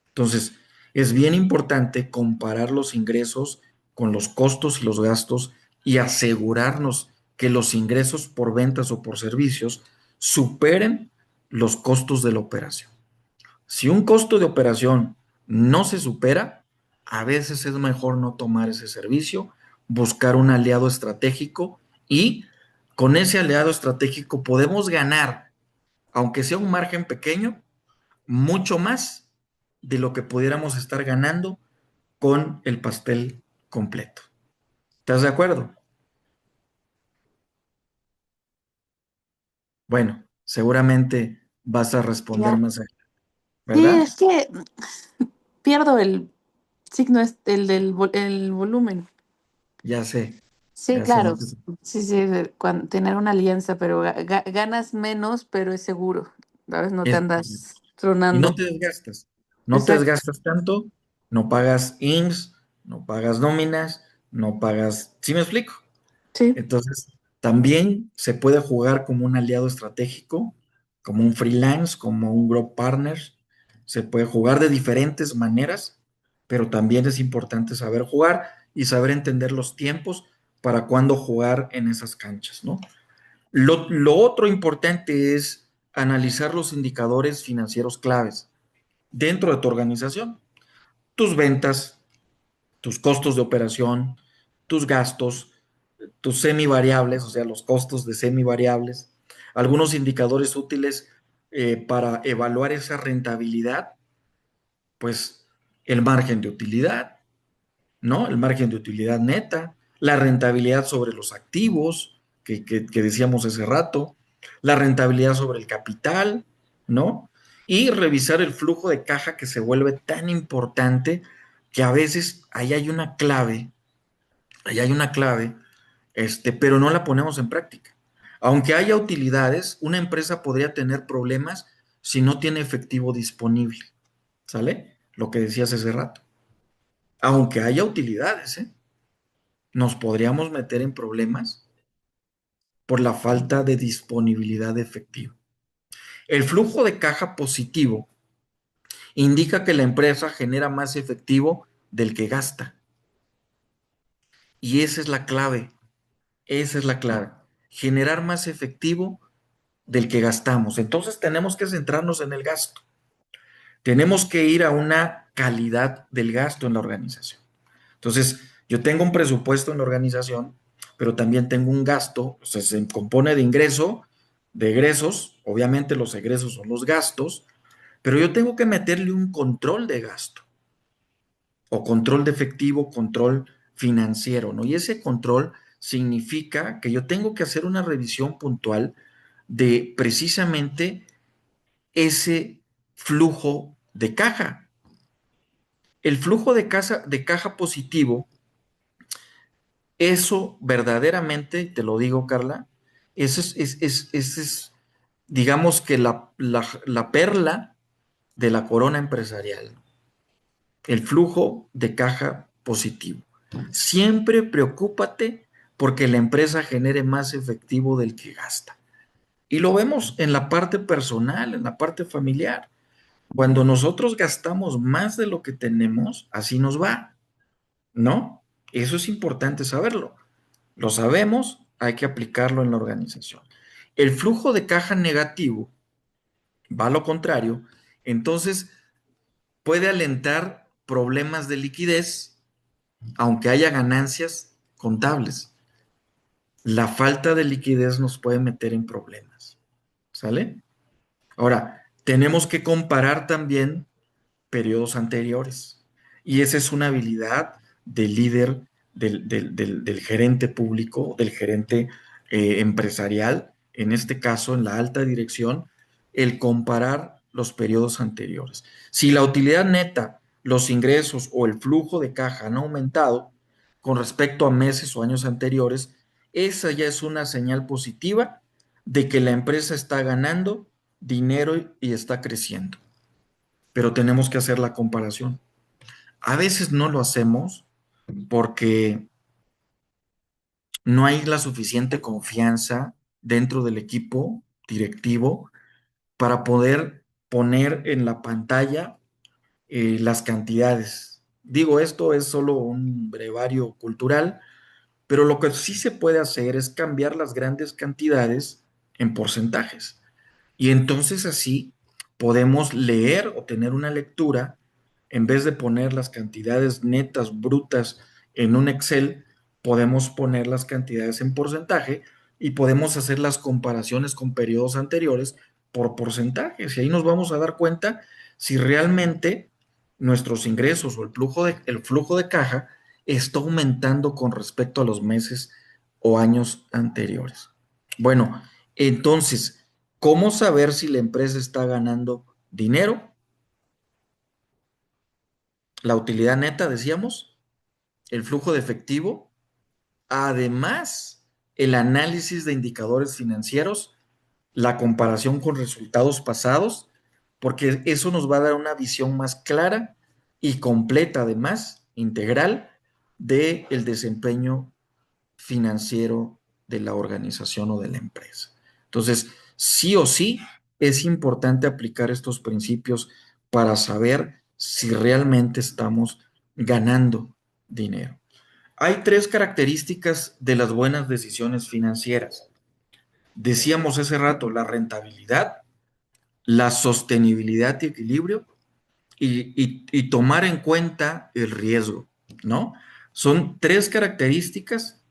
Entonces, es bien importante comparar los ingresos con los costos y los gastos y asegurarnos que los ingresos por ventas o por servicios superen los costos de la operación. Si un costo de operación no se supera, a veces es mejor no tomar ese servicio, buscar un aliado estratégico y con ese aliado estratégico podemos ganar, aunque sea un margen pequeño, mucho más de lo que pudiéramos estar ganando con el pastel completo. ¿Estás de acuerdo? Bueno, seguramente vas a responder Ya. más allá, Sí, ¿verdad? es que pierdo el signo, el volumen. Sí, Ya sé, no claro. te... Sí, sí, tener una alianza, pero ganas menos, pero es seguro. ¿Sabes? No te Es andas y no tronando. te desgastas. No te Exacto. desgastas tanto, no pagas IMSS, no pagas nóminas, no pagas. ¿Sí me explico? Sí. Entonces, también se puede jugar como un aliado estratégico, como un freelance, como un growth partner. Se puede jugar de diferentes maneras, pero también es importante saber jugar y saber entender los tiempos para cuándo jugar en esas canchas, ¿no? Lo otro importante es analizar los indicadores financieros claves dentro de tu organización. Tus ventas, tus costos de operación, tus gastos, tus semivariables, o sea, los costos de semivariables, algunos indicadores útiles para evaluar esa rentabilidad, pues el margen de utilidad, ¿no? El margen de utilidad neta, la rentabilidad sobre los activos que decíamos hace rato, la rentabilidad sobre el capital, ¿no? Y revisar el flujo de caja que se vuelve tan importante que a veces ahí hay una clave, pero no la ponemos en práctica. Aunque haya utilidades, una empresa podría tener problemas si no tiene efectivo disponible, ¿sale? Lo que decías hace rato. Aunque haya utilidades, ¿eh? Nos podríamos meter en problemas por la falta de disponibilidad de efectivo. El flujo de caja positivo indica que la empresa genera más efectivo del que gasta. Y esa es la clave, esa es la clave. Generar más efectivo del que gastamos. Entonces tenemos que centrarnos en el gasto. Tenemos que ir a una calidad del gasto en la organización. Entonces, yo tengo un presupuesto en la organización, pero también tengo un gasto, o sea, se compone de ingreso, de egresos, obviamente los egresos son los gastos, pero yo tengo que meterle un control de gasto, o control de efectivo, control financiero, ¿no? Y ese control significa que yo tengo que hacer una revisión puntual de precisamente ese flujo de caja. El flujo de caja positivo. Eso verdaderamente, te lo digo, Carla, eso es, digamos que la perla de la corona empresarial, el flujo de caja positivo. Siempre preocúpate porque la empresa genere más efectivo del que gasta. Y lo vemos en la parte personal, en la parte familiar. Cuando nosotros gastamos más de lo que tenemos, así nos va, ¿no? Eso es importante saberlo. Lo sabemos, hay que aplicarlo en la organización. El flujo de caja negativo va a lo contrario, entonces puede alentar problemas de liquidez, aunque haya ganancias contables. La falta de liquidez nos puede meter en problemas, ¿sale? Ahora, tenemos que comparar también periodos anteriores. Y esa es una habilidad del líder, del gerente público, del gerente empresarial, en este caso en la alta dirección, el comparar los periodos anteriores. Si la utilidad neta, los ingresos o el flujo de caja han aumentado con respecto a meses o años anteriores, esa ya es una señal positiva de que la empresa está ganando dinero y está creciendo, pero tenemos que hacer la comparación. A veces no lo hacemos porque no hay la suficiente confianza dentro del equipo directivo para poder poner en la pantalla las cantidades. Digo, esto es solo un brevario cultural, pero lo que sí se puede hacer es cambiar las grandes cantidades en porcentajes. Y entonces así podemos leer o tener una lectura, en vez de poner las cantidades netas, brutas en un Excel, podemos poner las cantidades en porcentaje y podemos hacer las comparaciones con periodos anteriores por porcentajes. Y ahí nos vamos a dar cuenta si realmente nuestros ingresos o el flujo de caja está aumentando con respecto a los meses o años anteriores. Bueno, entonces, ¿cómo saber si la empresa está ganando dinero? La utilidad neta, decíamos, el flujo de efectivo, además el análisis de indicadores financieros, la comparación con resultados pasados, porque eso nos va a dar una visión más clara y completa, además, integral, del desempeño financiero de la organización o de la empresa. Entonces, sí o sí, es importante aplicar estos principios para saber si realmente estamos ganando dinero. Hay tres características de las buenas decisiones financieras. Decíamos hace rato, la rentabilidad, la sostenibilidad y equilibrio, y tomar en cuenta el riesgo, ¿no? Son tres características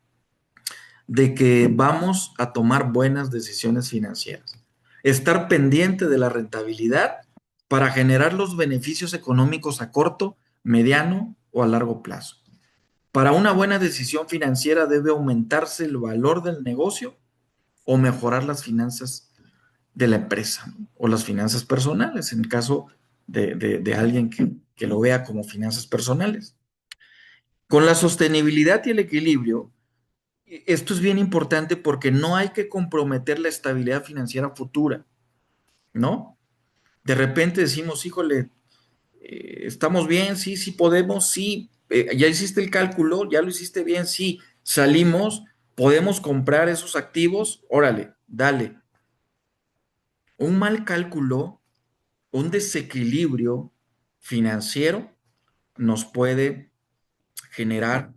de que vamos a tomar buenas decisiones financieras. Estar pendiente de la rentabilidad para generar los beneficios económicos a corto, mediano o a largo plazo. Para una buena decisión financiera debe aumentarse el valor del negocio o mejorar las finanzas de la empresa, ¿no? O las finanzas personales, en el caso de alguien que lo vea como finanzas personales. Con la sostenibilidad y el equilibrio, esto es bien importante porque no hay que comprometer la estabilidad financiera futura, ¿no? De repente decimos, híjole, estamos bien, sí, sí podemos, sí, ya hiciste el cálculo, ya lo hiciste bien, sí, salimos, podemos comprar esos activos, órale, dale. Un mal cálculo, un desequilibrio financiero nos puede generar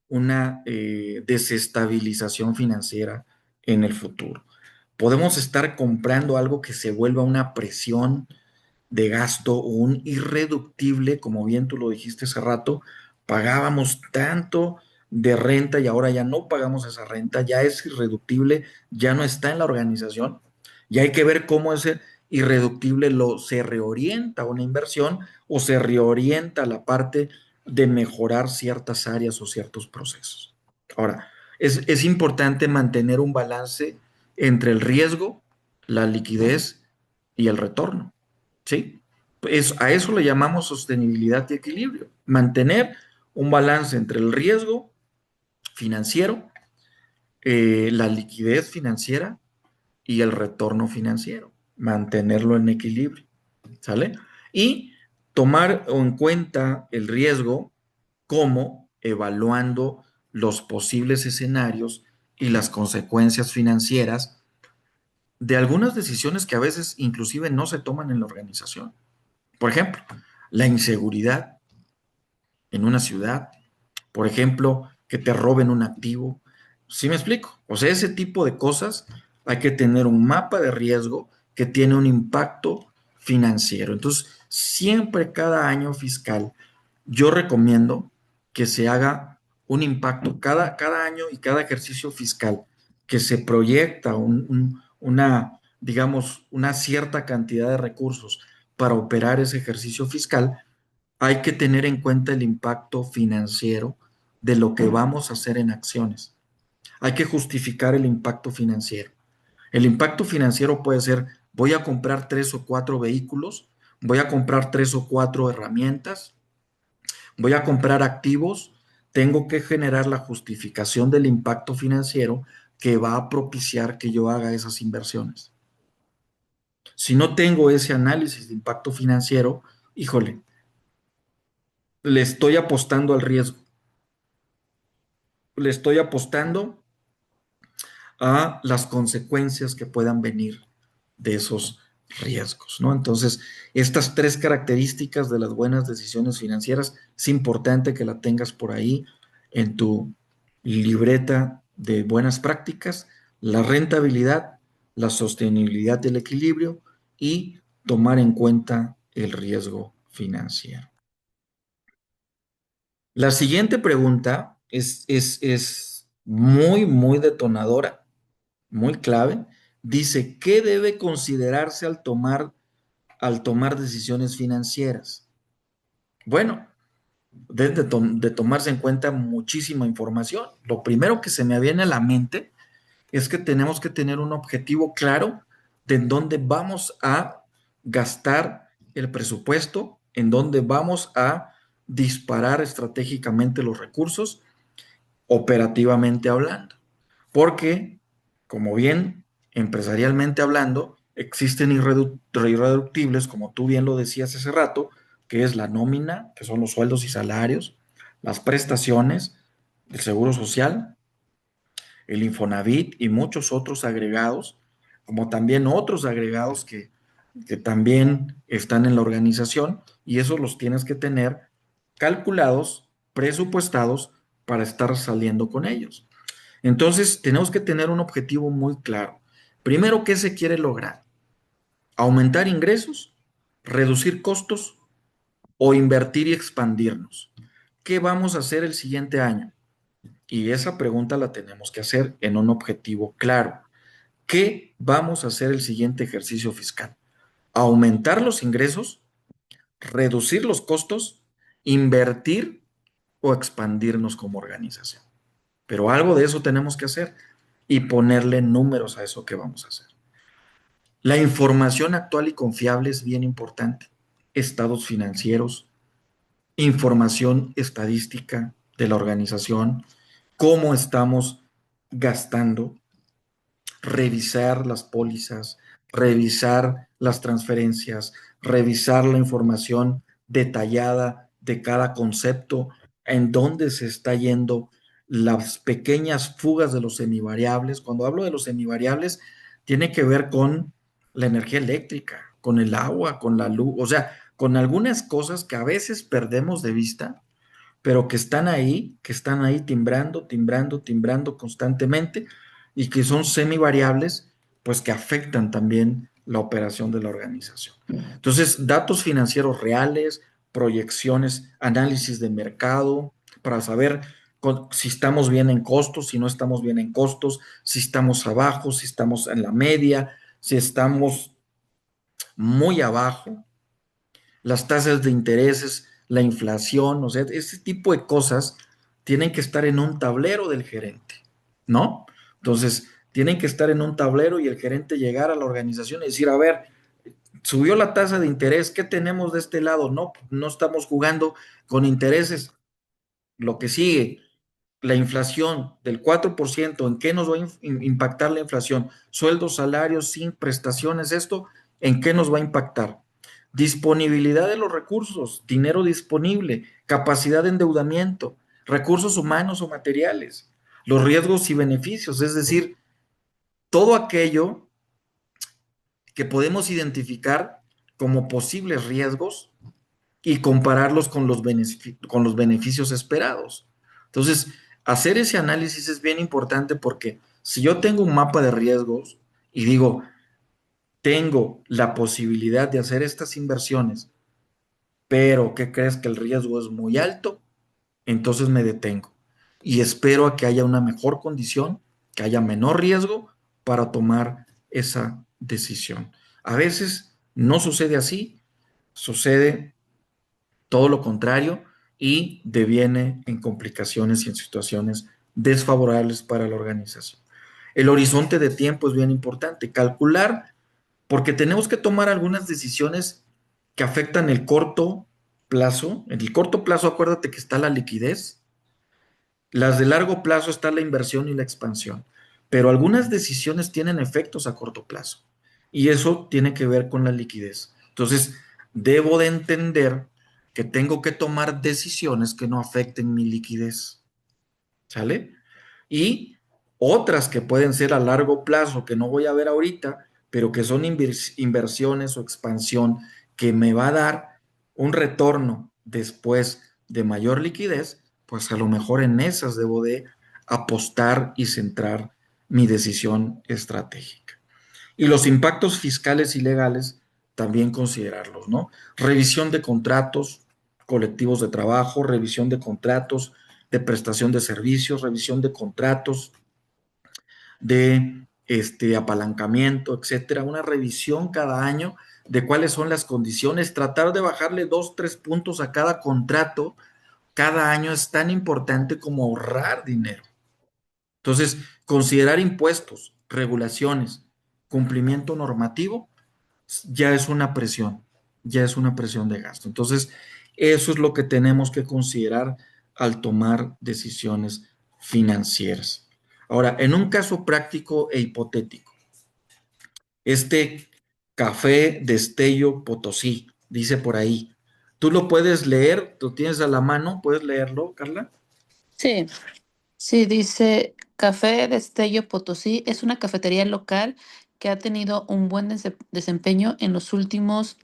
una desestabilización financiera en el futuro. Podemos estar comprando algo que se vuelva una presión de gasto o un irreductible, como bien tú lo dijiste hace rato, pagábamos tanto de renta y ahora ya no pagamos esa renta, ya es irreductible, ya no está en la organización, y hay que ver cómo ese irreductible se reorienta a una inversión o se reorienta a la parte de mejorar ciertas áreas o ciertos procesos. Ahora, es importante mantener un balance entre el riesgo, la liquidez y el retorno. ¿Sí? A eso le llamamos sostenibilidad y equilibrio. Mantener un balance entre el riesgo financiero, la liquidez financiera y el retorno financiero. Mantenerlo en equilibrio. ¿Sale? Y tomar en cuenta el riesgo como evaluando los posibles escenarios y las consecuencias financieras de algunas decisiones que a veces inclusive no se toman en la organización. Por ejemplo, la inseguridad en una ciudad, por ejemplo, que te roben un activo. ¿Sí me explico? O sea, ese tipo de cosas hay que tener un mapa de riesgo que tiene un impacto financiero. Entonces, siempre cada año fiscal, yo recomiendo que se haga un impacto cada año y cada ejercicio fiscal que se proyecta digamos, una cierta cantidad de recursos para operar ese ejercicio fiscal, hay que tener en cuenta el impacto financiero de lo que vamos a hacer en acciones. Hay que justificar el impacto financiero. El impacto financiero puede ser, voy a comprar 3 o 4 vehículos, voy a comprar 3 o 4 herramientas, voy a comprar activos, tengo que generar la justificación del impacto financiero que va a propiciar que yo haga esas inversiones. Si no tengo ese análisis de impacto financiero, híjole, le estoy apostando al riesgo, le estoy apostando a las consecuencias que puedan venir de esos riesgos, ¿no? Entonces, estas tres características de las buenas decisiones financieras, es importante que la tengas por ahí en tu libreta de buenas prácticas: la rentabilidad, la sostenibilidad y el equilibrio, y tomar en cuenta el riesgo financiero. La siguiente pregunta es muy, muy detonadora, muy clave. Dice, ¿qué debe considerarse al tomar decisiones financieras? Bueno, debe de tomarse en cuenta muchísima información. Lo primero que se me viene a la mente es que tenemos que tener un objetivo claro de en dónde vamos a gastar el presupuesto, en dónde vamos a disparar estratégicamente los recursos, operativamente hablando. Porque, como bien empresarialmente hablando, existen irreductibles, como tú bien lo decías hace rato, que es la nómina, que son los sueldos y salarios, las prestaciones, el seguro social, el Infonavit y muchos otros agregados, como también otros agregados que también están en la organización, y esos los tienes que tener calculados, presupuestados para estar saliendo con ellos. Entonces, tenemos que tener un objetivo muy claro. Primero, ¿qué se quiere lograr? ¿Aumentar ingresos, reducir costos o invertir y expandirnos? ¿Qué vamos a hacer el siguiente año? Y esa pregunta la tenemos que hacer en un objetivo claro. ¿Qué vamos a hacer el siguiente ejercicio fiscal? ¿Aumentar los ingresos, reducir los costos, invertir o expandirnos como organización? Pero algo de eso tenemos que hacer y ponerle números a eso que vamos a hacer. La información actual y confiable es bien importante. Estados financieros, información estadística de la organización, cómo estamos gastando, revisar las pólizas, revisar las transferencias, revisar la información detallada de cada concepto, en dónde se está yendo las pequeñas fugas de los semivariables. Cuando hablo de los semivariables, tiene que ver con la energía eléctrica, con el agua, con la luz, o sea, con algunas cosas que a veces perdemos de vista, pero que están ahí timbrando, timbrando, timbrando constantemente y que son semivariables, pues que afectan también la operación de la organización. Entonces, datos financieros reales, proyecciones, análisis de mercado, para saber si estamos bien en costos, si no estamos bien en costos, si estamos abajo, si estamos en la media, si estamos muy abajo, las tasas de intereses, la inflación, o sea, ese tipo de cosas tienen que estar en un tablero del gerente, ¿no? Entonces, tienen que estar en un tablero y el gerente llegar a la organización y decir, a ver, subió la tasa de interés, ¿qué tenemos de este lado? No, no estamos jugando con intereses. Lo que sigue, la inflación del 4%, ¿en qué nos va a impactar la inflación? Sueldos, salarios, sin prestaciones, esto, ¿en qué nos va a impactar? Disponibilidad de los recursos, dinero disponible, capacidad de endeudamiento, recursos humanos o materiales, los riesgos y beneficios, es decir, todo aquello que podemos identificar como posibles riesgos y compararlos con los beneficios esperados. Entonces, hacer ese análisis es bien importante porque si yo tengo un mapa de riesgos y digo, tengo la posibilidad de hacer estas inversiones, pero ¿qué crees que el riesgo es muy alto? Entonces me detengo y espero a que haya una mejor condición, que haya menor riesgo para tomar esa decisión. A veces no sucede así, sucede todo lo contrario y deviene en complicaciones y en situaciones desfavorables para la organización. El horizonte de tiempo es bien importante, calcular, porque tenemos que tomar algunas decisiones que afectan el corto plazo. En el corto plazo, acuérdate que está la liquidez, las de largo plazo está la inversión y la expansión, pero algunas decisiones tienen efectos a corto plazo y eso tiene que ver con la liquidez. Entonces, debo de entender que tengo que tomar decisiones que no afecten mi liquidez, ¿sale? Y otras que pueden ser a largo plazo, que no voy a ver ahorita, pero que son inversiones o expansión que me va a dar un retorno después de mayor liquidez, pues a lo mejor en esas debo de apostar y centrar mi decisión estratégica. Y los impactos fiscales y legales también considerarlos, ¿no? Revisión de contratos colectivos de trabajo, revisión de contratos de prestación de servicios, revisión de contratos de apalancamiento, etcétera, una revisión cada año de cuáles son las condiciones, tratar de bajarle 2, 3 puntos a cada contrato cada año es tan importante como ahorrar dinero. Entonces, considerar impuestos, regulaciones, cumplimiento normativo, ya es una presión, ya es una presión de gasto. Entonces, eso es lo que tenemos que considerar al tomar decisiones financieras. Ahora, en un caso práctico e hipotético, este café Destello Potosí, dice por ahí, tú lo puedes leer, tú tienes a la mano, puedes leerlo, Carla. Sí, sí, dice Café Destello Potosí es una cafetería local que ha tenido un buen desempeño en los últimos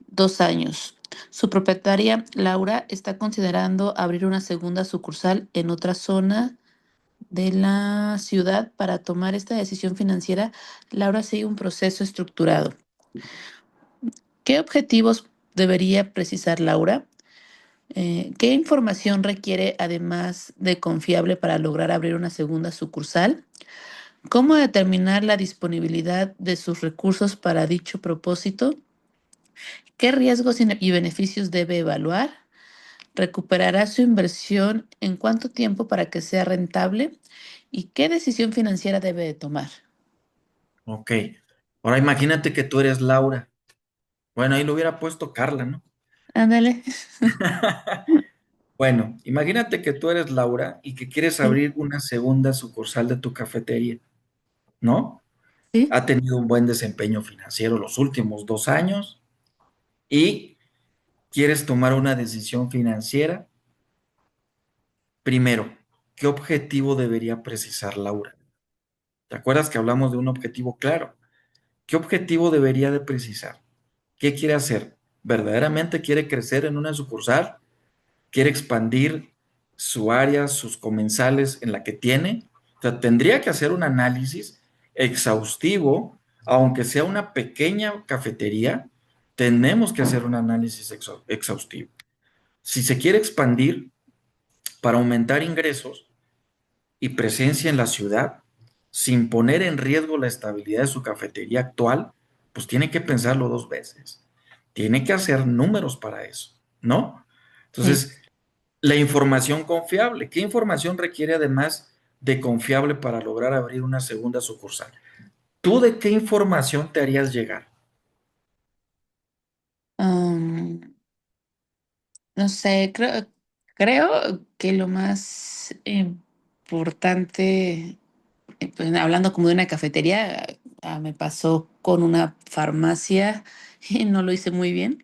2 años. Su propietaria, Laura, está considerando abrir una segunda sucursal en otra zona de la ciudad. Para tomar esta decisión financiera, Laura sigue un proceso estructurado. ¿Qué objetivos debería precisar Laura? ¿Qué información requiere además de confiable para lograr abrir una segunda sucursal? ¿Cómo determinar la disponibilidad de sus recursos para dicho propósito? ¿Qué riesgos y beneficios debe evaluar? ¿Recuperará su inversión en cuánto tiempo para que sea rentable? ¿Y qué decisión financiera debe de tomar? Ok. Ahora imagínate que tú eres Laura. Bueno, ahí lo hubiera puesto Carla, ¿no? Ándale. Bueno, imagínate que tú eres Laura y que quieres Sí, abrir una segunda sucursal de tu cafetería, ¿no? sí. Ha tenido un buen desempeño financiero los últimos 2 años y quieres tomar una decisión financiera. Primero, ¿qué objetivo debería precisar Laura? ¿Te acuerdas que hablamos de un objetivo claro? ¿Qué objetivo debería de precisar? ¿Qué quiere hacer? ¿Verdaderamente quiere crecer en una sucursal? ¿Quiere expandir su área, sus comensales en la que tiene? O sea, tendría que hacer un análisis exhaustivo, aunque sea una pequeña cafetería, tenemos que hacer un análisis exhaustivo. Si se quiere expandir para aumentar ingresos y presencia en la ciudad, sin poner en riesgo la estabilidad de su cafetería actual, pues tiene que pensarlo 2 veces. Tiene que hacer números para eso, ¿no? Sí. Entonces, la información confiable. ¿Qué información requiere además de confiable para lograr abrir una segunda sucursal? ¿Tú de qué información te harías llegar? Am, no sé, creo que lo más importante, pues, hablando como de una cafetería, me pasó con una farmacia y no lo hice muy bien.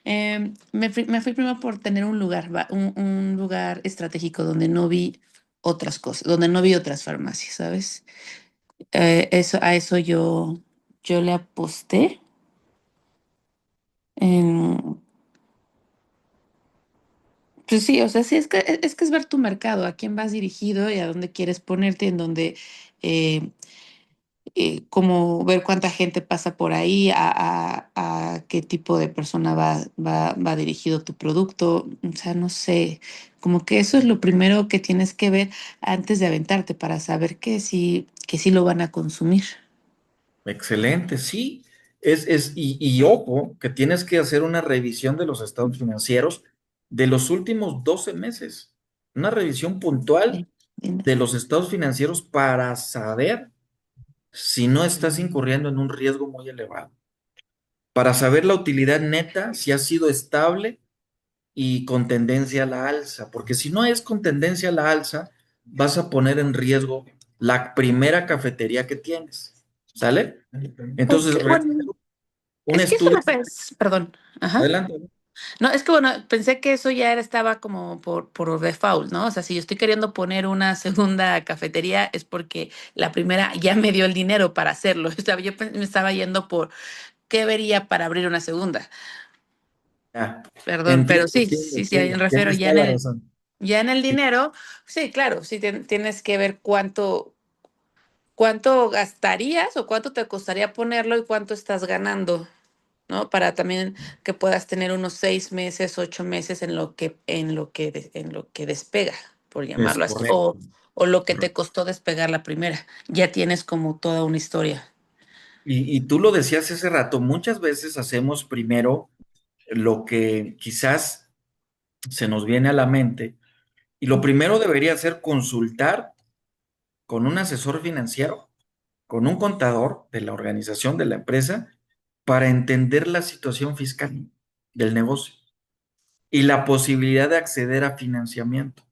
Me fui primero por tener un lugar, un lugar estratégico donde no vi otras cosas, donde no vi otras farmacias, ¿sabes? A eso yo le aposté. En, pues sí, o sea, sí, es que es ver tu mercado, a quién vas dirigido y a dónde quieres ponerte, en dónde eh, como ver cuánta gente pasa por ahí, a qué tipo de persona va dirigido tu producto. O sea, no sé, como que eso es lo primero que tienes que ver antes de aventarte para saber que sí lo van a consumir. Excelente, sí. Y ojo, que tienes que hacer una revisión de los estados financieros de los últimos 12 meses. Una revisión puntual Sí, linda. de los estados financieros para saber si no estás incurriendo en un riesgo muy elevado. Para saber la utilidad neta, si ha sido estable y con tendencia a la alza, porque si no es con tendencia a la alza, vas a poner en riesgo la primera cafetería que tienes, ¿sale? Ok, Entonces, bueno, un es que eso estudio, lo ves, perdón, ajá. adelante. No, es que bueno, pensé que eso ya estaba como por default, ¿no? O sea, si yo estoy queriendo poner una segunda cafetería es porque la primera ya me dio el dinero para hacerlo. O sea, me estaba yendo por qué vería para abrir una segunda. Ya, Perdón, pero entiendo, sí, entiendo, sí, sí, me entiendo. refiero Tienes toda la razón. ya en el Sí, dinero, sí, claro, sí tienes que ver cuánto gastarías o cuánto te costaría ponerlo y cuánto estás ganando. ¿no? Para también que puedas tener unos 6 meses, 8 meses en lo que despega, por Es llamarlo así, correcto. o lo que te Correcto. costó despegar la primera. Ya tienes como toda una historia. Y tú lo decías hace rato, muchas veces hacemos primero lo que quizás se nos viene a la mente, y lo primero debería ser consultar con un asesor financiero, con un contador de la organización de la empresa, para entender la situación fiscal del negocio y la posibilidad de acceder a financiamiento.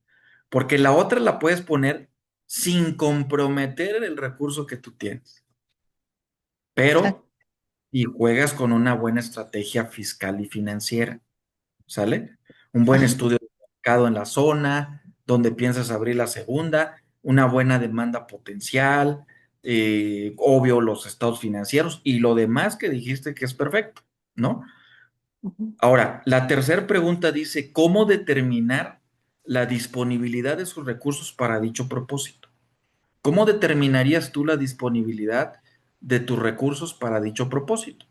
Porque la otra la puedes poner sin comprometer el recurso que tú tienes, pero Exacto. y juegas con una buena estrategia fiscal y financiera, ¿sale? Un buen Ajá. estudio de mercado en la zona, donde piensas abrir la segunda, una buena demanda potencial, obvio los estados financieros y lo demás que dijiste que es perfecto, ¿no? Ujú. Ahora, la tercera pregunta dice, ¿cómo determinar la disponibilidad de sus recursos para dicho propósito? ¿Cómo determinarías tú la disponibilidad de tus recursos para dicho propósito?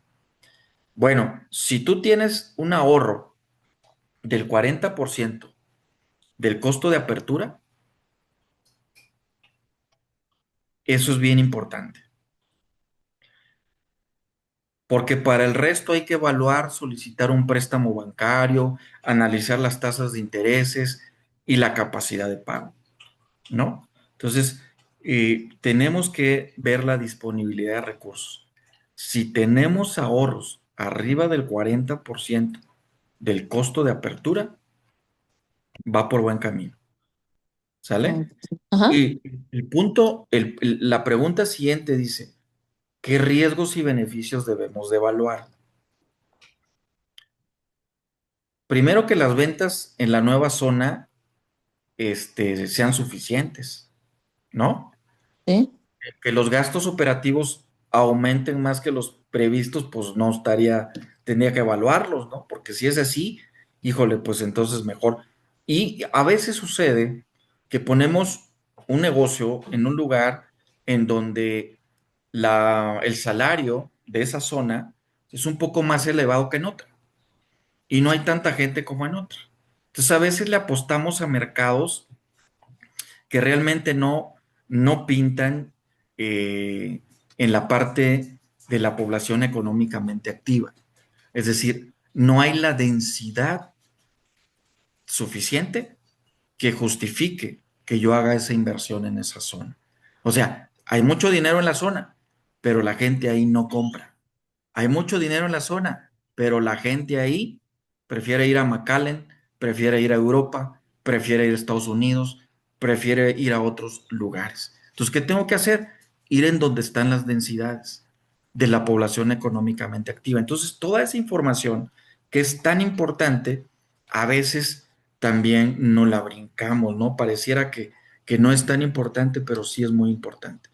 Bueno, si tú tienes un ahorro del 40% del costo de apertura, eso es bien importante, porque para el resto hay que evaluar, solicitar un préstamo bancario, analizar las tasas de intereses y la capacidad de pago, ¿no? Entonces, tenemos que ver la disponibilidad de recursos. Si tenemos ahorros arriba del 40% del costo de apertura, va por buen camino, Mm. ¿sale? Ajá. Y el punto, la pregunta siguiente dice, ¿qué riesgos y beneficios debemos de evaluar? Primero que las ventas en la nueva zona, sean suficientes, ¿no? Sí. Que los gastos operativos aumenten más que los previstos, pues no estaría, tendría que evaluarlos, ¿no? Porque si es así, híjole, pues entonces mejor. Y a veces sucede que ponemos un negocio en un lugar en donde el salario de esa zona es un poco más elevado que en otra y no hay tanta gente como en otra. Entonces a veces le apostamos a mercados que realmente no pintan eh, en la parte de la población económicamente activa. Es decir, no hay la densidad suficiente que justifique que yo haga esa inversión en esa zona. O sea, hay mucho dinero en la zona, pero la gente ahí no compra. Hay mucho dinero en la zona, pero la gente ahí prefiere ir a McAllen, prefiere ir a Europa, prefiere ir a Estados Unidos, prefiere ir a otros lugares. Entonces, ¿qué tengo que hacer? Ir en donde están las densidades de la población económicamente activa. Entonces, toda esa información que es tan importante, a veces también no la brincamos, ¿no? Pareciera que no es tan importante, pero sí es muy importante.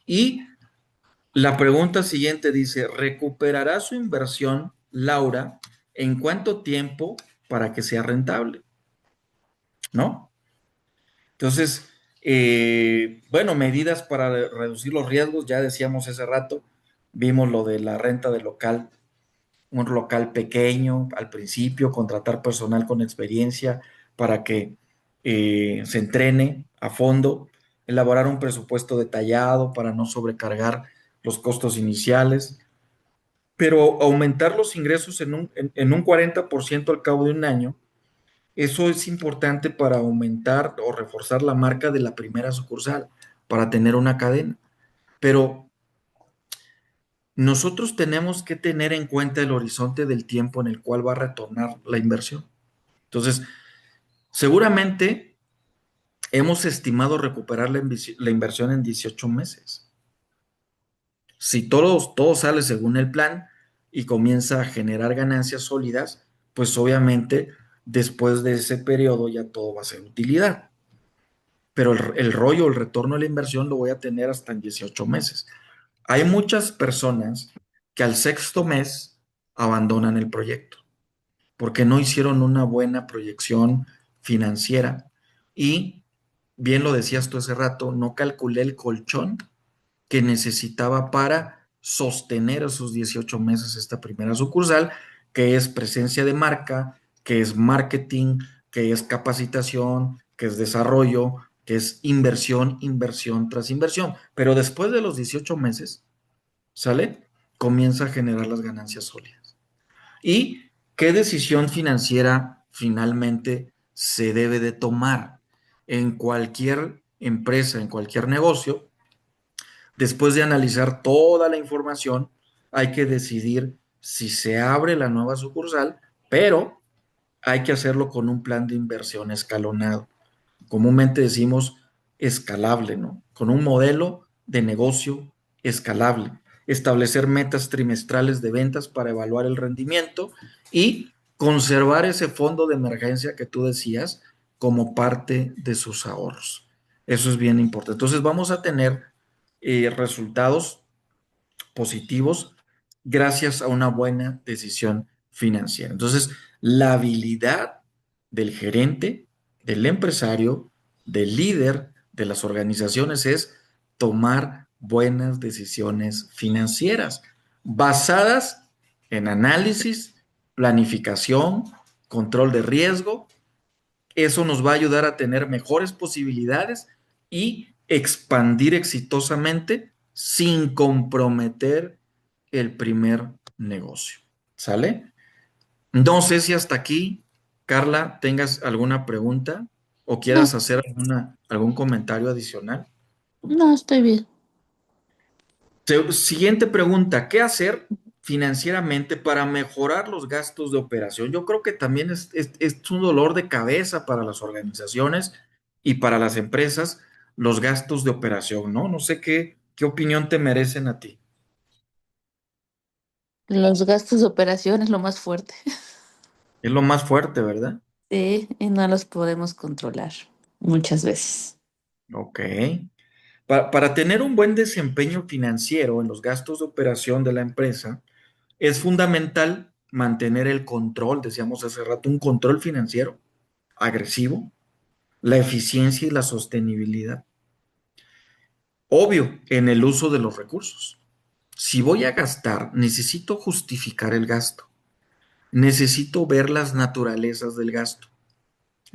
Y la pregunta siguiente dice, ¿recuperará su inversión, Laura, en cuánto tiempo para que sea rentable? ¿No? Entonces, bueno, medidas para reducir los riesgos, ya decíamos hace rato, vimos lo de la renta de local, un local pequeño al principio, contratar personal con experiencia para que se entrene a fondo, elaborar un presupuesto detallado para no sobrecargar los costos iniciales, pero aumentar los ingresos en un 40% al cabo de un año, eso es importante para aumentar o reforzar la marca de la primera sucursal, para tener una cadena. Pero nosotros tenemos que tener en cuenta el horizonte del tiempo en el cual va a retornar la inversión. Entonces, seguramente hemos estimado recuperar la inversión en 18 meses. Si todo sale según el plan y comienza a generar ganancias sólidas, pues obviamente después de ese periodo ya todo va a ser utilidad. Pero el rollo, el retorno de la inversión lo voy a tener hasta en 18 meses. Hay muchas personas que al sexto mes abandonan el proyecto porque no hicieron una buena proyección financiera y, bien lo decías tú hace rato, no calculé el colchón que necesitaba para sostener esos 18 meses esta primera sucursal, que es presencia de marca, que es marketing, que es capacitación, que es desarrollo, que es inversión, inversión tras inversión. Pero después de los 18 meses, ¿sale? Comienza a generar las ganancias sólidas. ¿Y qué decisión financiera finalmente se debe de tomar en cualquier empresa, en cualquier negocio? Después de analizar toda la información, hay que decidir si se abre la nueva sucursal, pero hay que hacerlo con un plan de inversión escalonado. Comúnmente decimos escalable, ¿no? Con un modelo de negocio escalable. Establecer metas trimestrales de ventas para evaluar el rendimiento y conservar ese fondo de emergencia que tú decías como parte de sus ahorros. Eso es bien importante. Entonces vamos a tener resultados positivos gracias a una buena decisión financiera. Entonces, la habilidad del gerente, del empresario, del líder de las organizaciones es tomar buenas decisiones financieras basadas en análisis, planificación, control de riesgo. Eso nos va a ayudar a tener mejores posibilidades y expandir exitosamente sin comprometer el primer negocio. ¿Sale? No sé si hasta aquí, Carla, tengas alguna pregunta o No, quieras hacer algún comentario adicional. no, estoy bien. Siguiente pregunta, ¿qué hacer financieramente para mejorar los gastos de operación? Yo creo que también es un dolor de cabeza para las organizaciones y para las empresas los gastos de operación, ¿no? No sé qué opinión te merecen a ti. Los gastos de operación es lo más fuerte. Es lo más fuerte, ¿verdad? Sí, y no los podemos controlar muchas veces. Ok. Para tener un buen desempeño financiero en los gastos de operación de la empresa, es fundamental mantener el control, decíamos hace rato, un control financiero agresivo, la eficiencia y la sostenibilidad. Obvio, en el uso de los recursos. Si voy a gastar, necesito justificar el gasto. Necesito ver las naturalezas del gasto.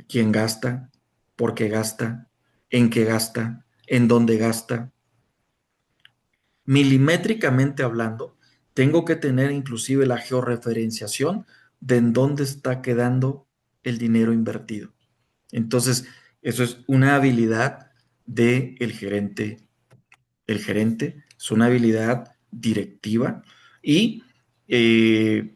¿Quién gasta? ¿Por qué gasta? ¿En qué gasta? ¿En dónde gasta? Milimétricamente hablando, tengo que tener inclusive la georreferenciación de en dónde está quedando el dinero invertido. Entonces, eso es una habilidad del gerente. El gerente es una habilidad directiva y eh,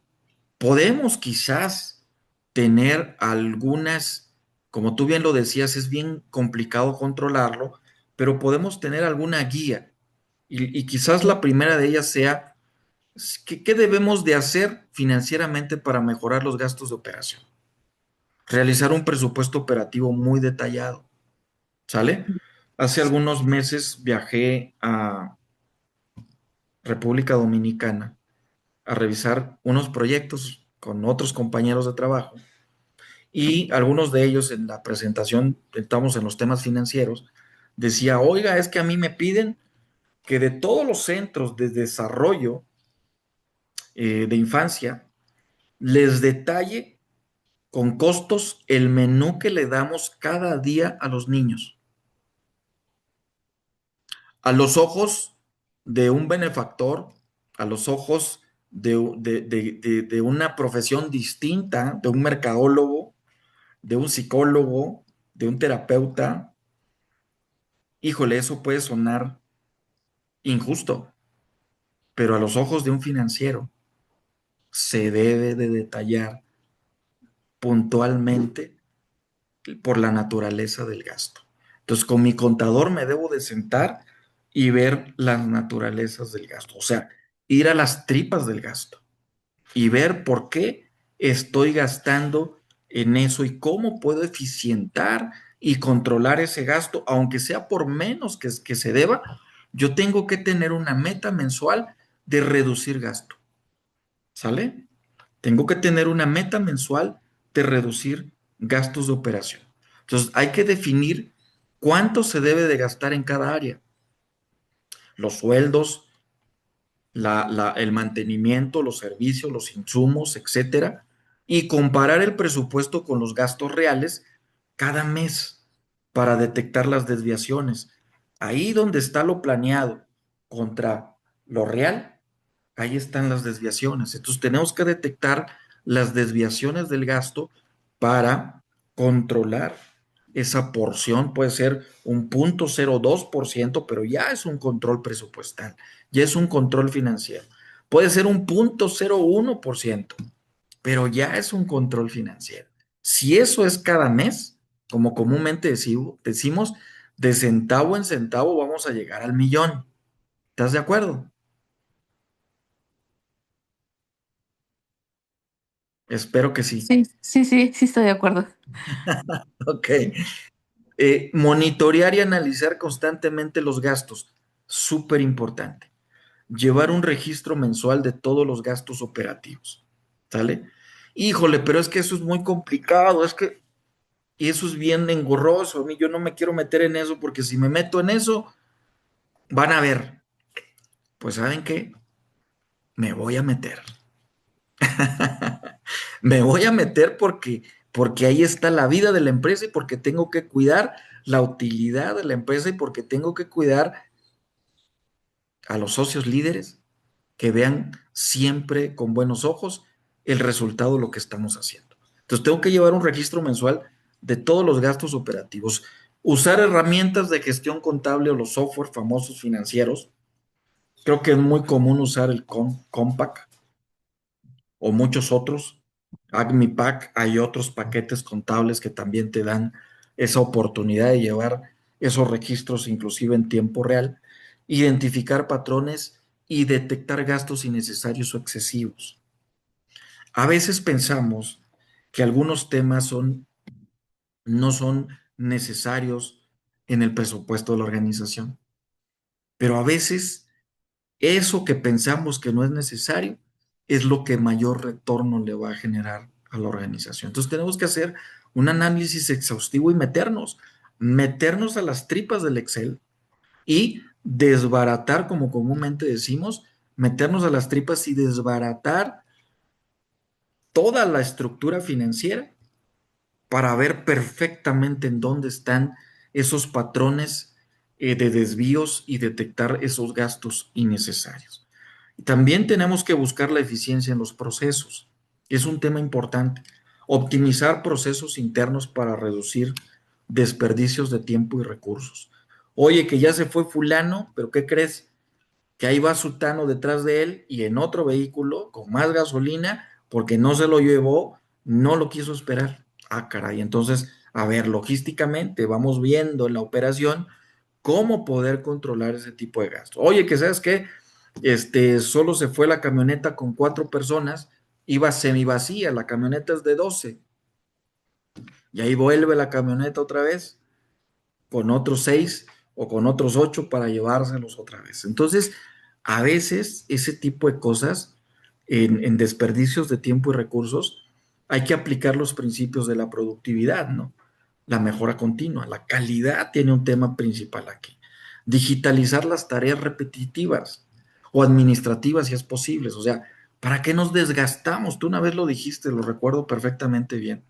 podemos quizás tener algunas, como tú bien lo decías, es bien complicado controlarlo, pero podemos tener alguna guía y quizás la primera de ellas sea, ¿qué debemos de hacer financieramente para mejorar los gastos de operación? Realizar un presupuesto operativo muy detallado, ¿sale? Hace algunos meses viajé a República Dominicana a revisar unos proyectos con otros compañeros de trabajo y algunos de ellos en la presentación, estamos en los temas financieros, decía, oiga, es que a mí me piden que de todos los centros de desarrollo de infancia, les detalle con costos el menú que le damos cada día a los niños. A los ojos de un benefactor, a los ojos de una profesión distinta, de un mercadólogo, de un psicólogo, de un terapeuta, híjole, eso puede sonar injusto, pero a los ojos de un financiero se debe de detallar puntualmente por la naturaleza del gasto. Entonces, con mi contador me debo de sentar y ver las naturalezas del gasto, o sea, ir a las tripas del gasto y ver por qué estoy gastando en eso y cómo puedo eficientar y controlar ese gasto, aunque sea por menos que se deba, yo tengo que tener una meta mensual de reducir gasto, ¿sale? Tengo que tener una meta mensual de reducir gastos de operación. Entonces, hay que definir cuánto se debe de gastar en cada área. Los sueldos, el mantenimiento, los servicios, los insumos, etcétera, y comparar el presupuesto con los gastos reales cada mes para detectar las desviaciones. Ahí donde está lo planeado contra lo real, ahí están las desviaciones. Entonces tenemos que detectar las desviaciones del gasto para controlar esa porción. Puede ser un 0,02%, pero ya es un control presupuestal, ya es un control financiero. Puede ser un 0,01%, pero ya es un control financiero. Si eso es cada mes, como comúnmente decimos, de centavo en centavo vamos a llegar al millón. ¿Estás de acuerdo? Espero que sí. Sí, sí, sí, sí estoy de acuerdo. Ok. Monitorear y analizar constantemente los gastos. Súper importante. Llevar un registro mensual de todos los gastos operativos. ¿Sale? Híjole, pero es que eso es muy complicado. Y eso es bien engorroso. A mí yo no me quiero meter en eso porque si me meto en eso, van a ver. Pues ¿saben qué? Me voy a meter. Me voy a meter porque ahí está la vida de la empresa y porque tengo que cuidar la utilidad de la empresa y porque tengo que cuidar a los socios líderes que vean siempre con buenos ojos el resultado de lo que estamos haciendo. Entonces tengo que llevar un registro mensual de todos los gastos operativos, usar herramientas de gestión contable o los software famosos financieros. Creo que es muy común usar el Compact o muchos otros. AgmiPack, hay otros paquetes contables que también te dan esa oportunidad de llevar esos registros inclusive en tiempo real, identificar patrones y detectar gastos innecesarios o excesivos. A veces pensamos que algunos temas no son necesarios en el presupuesto de la organización, pero a veces eso que pensamos que no es necesario es lo que mayor retorno le va a generar a la organización. Entonces tenemos que hacer un análisis exhaustivo y meternos a las tripas del Excel y desbaratar, como comúnmente decimos, meternos a las tripas y desbaratar toda la estructura financiera para ver perfectamente en dónde están esos patrones de desvíos y detectar esos gastos innecesarios. También tenemos que buscar la eficiencia en los procesos. Es un tema importante. Optimizar procesos internos para reducir desperdicios de tiempo y recursos. Oye, que ya se fue fulano, pero ¿qué crees? Que ahí va Sutano detrás de él y en otro vehículo con más gasolina porque no se lo llevó, no lo quiso esperar. Ah, caray. Entonces, a ver, logísticamente vamos viendo en la operación cómo poder controlar ese tipo de gastos. Oye, que sabes qué, solo se fue la camioneta con 4 personas, iba semi vacía, la camioneta es de 12 y ahí vuelve la camioneta otra vez con otros 6 o con otros 8 para llevárselos otra vez. Entonces, a veces ese tipo de cosas en desperdicios de tiempo y recursos, hay que aplicar los principios de la productividad, ¿no? La mejora continua, la calidad tiene un tema principal aquí. Digitalizar las tareas repetitivas o administrativas si es posible. O sea, ¿para qué nos desgastamos? Tú una vez lo dijiste, lo recuerdo perfectamente bien.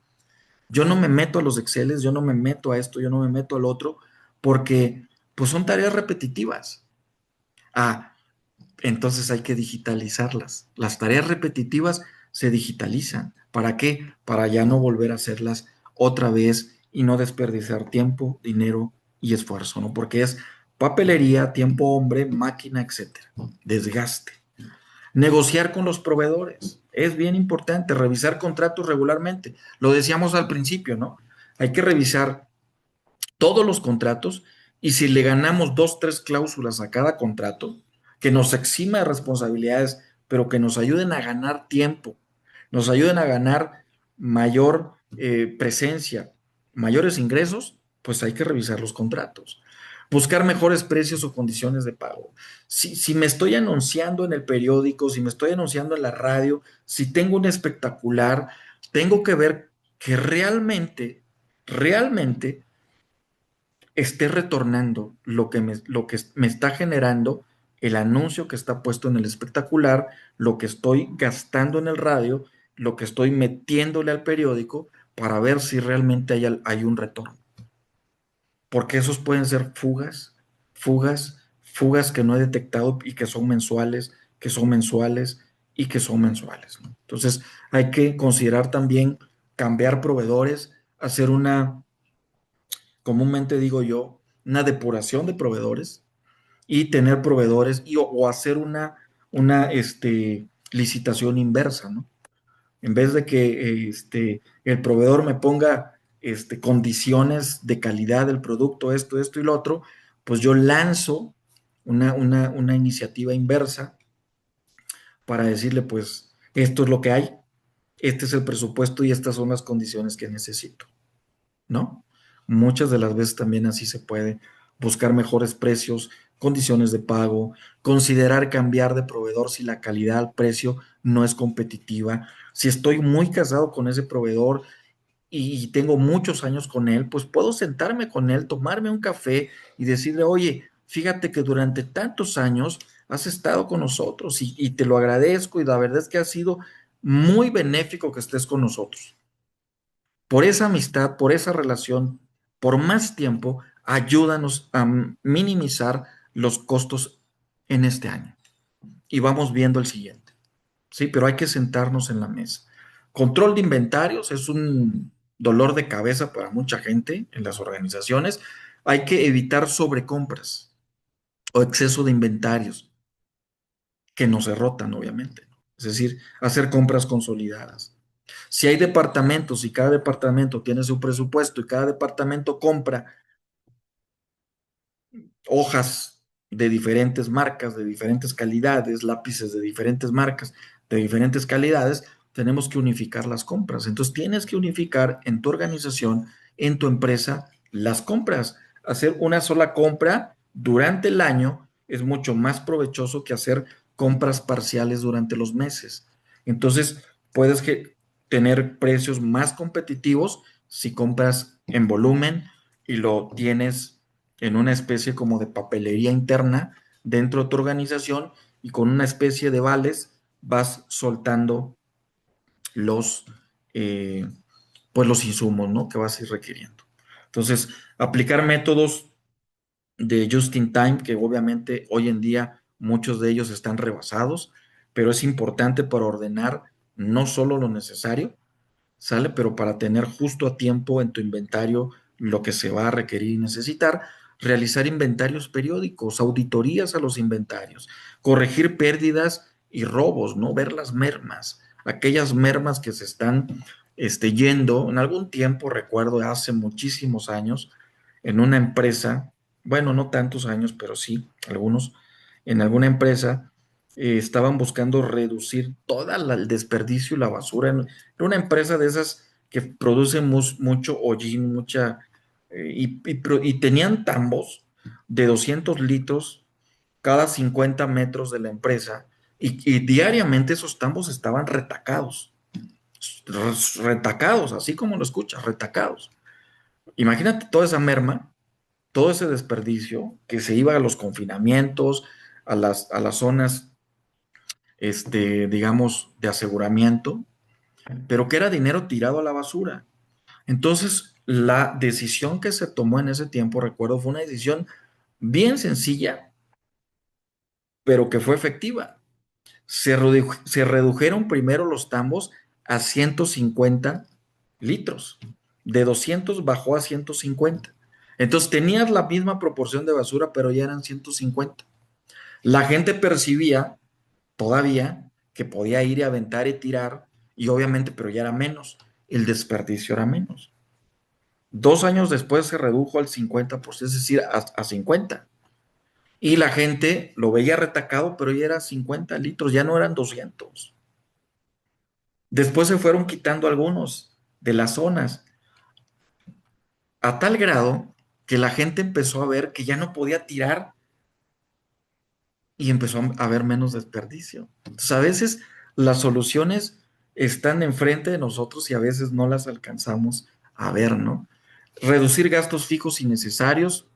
Yo no me meto a los Exceles, yo no me meto a esto, yo no me meto al otro, porque pues son tareas repetitivas. Ah, entonces hay que digitalizarlas. Las tareas repetitivas se digitalizan. ¿Para qué? Para ya no volver a hacerlas otra vez y no desperdiciar tiempo, dinero y esfuerzo, ¿no? Porque es papelería, tiempo hombre, máquina, etcétera. Desgaste. Negociar con los proveedores. Es bien importante revisar contratos regularmente. Lo decíamos al principio, ¿no? Hay que revisar todos los contratos y si le ganamos 2, 3 cláusulas a cada contrato, que nos exima de responsabilidades, pero que nos ayuden a ganar tiempo, nos ayuden a ganar mayor presencia, mayores ingresos, pues hay que revisar los contratos. Buscar mejores precios o condiciones de pago. Si me estoy anunciando en el periódico, si me estoy anunciando en la radio, si tengo un espectacular, tengo que ver que realmente esté retornando lo que me está generando el anuncio que está puesto en el espectacular, lo que estoy gastando en el radio, lo que estoy metiéndole al periódico para ver si realmente hay un retorno. Porque esos pueden ser fugas que no he detectado y que son mensuales, que son mensuales y que son mensuales, ¿no? Entonces hay que considerar también cambiar proveedores, hacer una, comúnmente digo yo, una depuración de proveedores y tener proveedores o hacer una licitación inversa, ¿no? En vez de que el proveedor me ponga condiciones de calidad del producto, esto y lo otro, pues yo lanzo una iniciativa inversa para decirle, pues, esto es lo que hay, este es el presupuesto y estas son las condiciones que necesito, ¿no? Muchas de las veces también así se puede buscar mejores precios, condiciones de pago, considerar cambiar de proveedor si la calidad al precio no es competitiva. Si estoy muy casado con ese proveedor y tengo muchos años con él, pues puedo sentarme con él, tomarme un café y decirle, oye, fíjate que durante tantos años has estado con nosotros y te lo agradezco y la verdad es que ha sido muy benéfico que estés con nosotros. Por esa amistad, por esa relación, por más tiempo, ayúdanos a minimizar los costos en este año. Y vamos viendo el siguiente. Sí, pero hay que sentarnos en la mesa. Control de inventarios es un dolor de cabeza para mucha gente en las organizaciones. Hay que evitar sobrecompras o exceso de inventarios que no se rotan, obviamente. Es decir, hacer compras consolidadas. Si hay departamentos y cada departamento tiene su presupuesto y cada departamento compra hojas de diferentes marcas, de diferentes calidades, lápices de diferentes marcas, de diferentes calidades, tenemos que unificar las compras. Entonces tienes que unificar en tu organización, en tu empresa, las compras. Hacer una sola compra durante el año es mucho más provechoso que hacer compras parciales durante los meses. Entonces puedes tener precios más competitivos si compras en volumen y lo tienes en una especie como de papelería interna dentro de tu organización y con una especie de vales vas soltando los, eh, pues los insumos, ¿no? Que vas a ir requiriendo. Entonces, aplicar métodos de just in time, que obviamente hoy en día muchos de ellos están rebasados, pero es importante para ordenar no solo lo necesario, ¿sale? Pero para tener justo a tiempo en tu inventario lo que se va a requerir y necesitar, realizar inventarios periódicos, auditorías a los inventarios, corregir pérdidas y robos, ¿no? Ver las mermas, aquellas mermas que se están yendo. En algún tiempo, recuerdo, hace muchísimos años, en una empresa, bueno, no tantos años, pero sí, algunos, en alguna empresa, estaban buscando reducir todo el desperdicio y la basura. Era una empresa de esas que produce mucho hollín, y tenían tambos de 200 litros cada 50 metros de la empresa y diariamente esos tambos estaban retacados, así como lo escuchas, retacados. Imagínate toda esa merma, todo ese desperdicio que se iba a los confinamientos, a las zonas, digamos, de aseguramiento, pero que era dinero tirado a la basura. Entonces, la decisión que se tomó en ese tiempo, recuerdo, fue una decisión bien sencilla, pero que fue efectiva. Se redujeron primero los tambos a 150 litros. De 200 bajó a 150. Entonces tenías la misma proporción de basura, pero ya eran 150. La gente percibía todavía que podía ir y aventar y tirar, y obviamente, pero ya era menos. El desperdicio era menos. 2 años después se redujo al 50%, es decir, a 50. Y la gente lo veía retacado, pero ya era 50 litros, ya no eran 200. Después se fueron quitando algunos de las zonas, a tal grado que la gente empezó a ver que ya no podía tirar y empezó a haber menos desperdicio. Entonces, a veces las soluciones están enfrente de nosotros y a veces no las alcanzamos a ver, ¿no? Reducir gastos fijos innecesarios,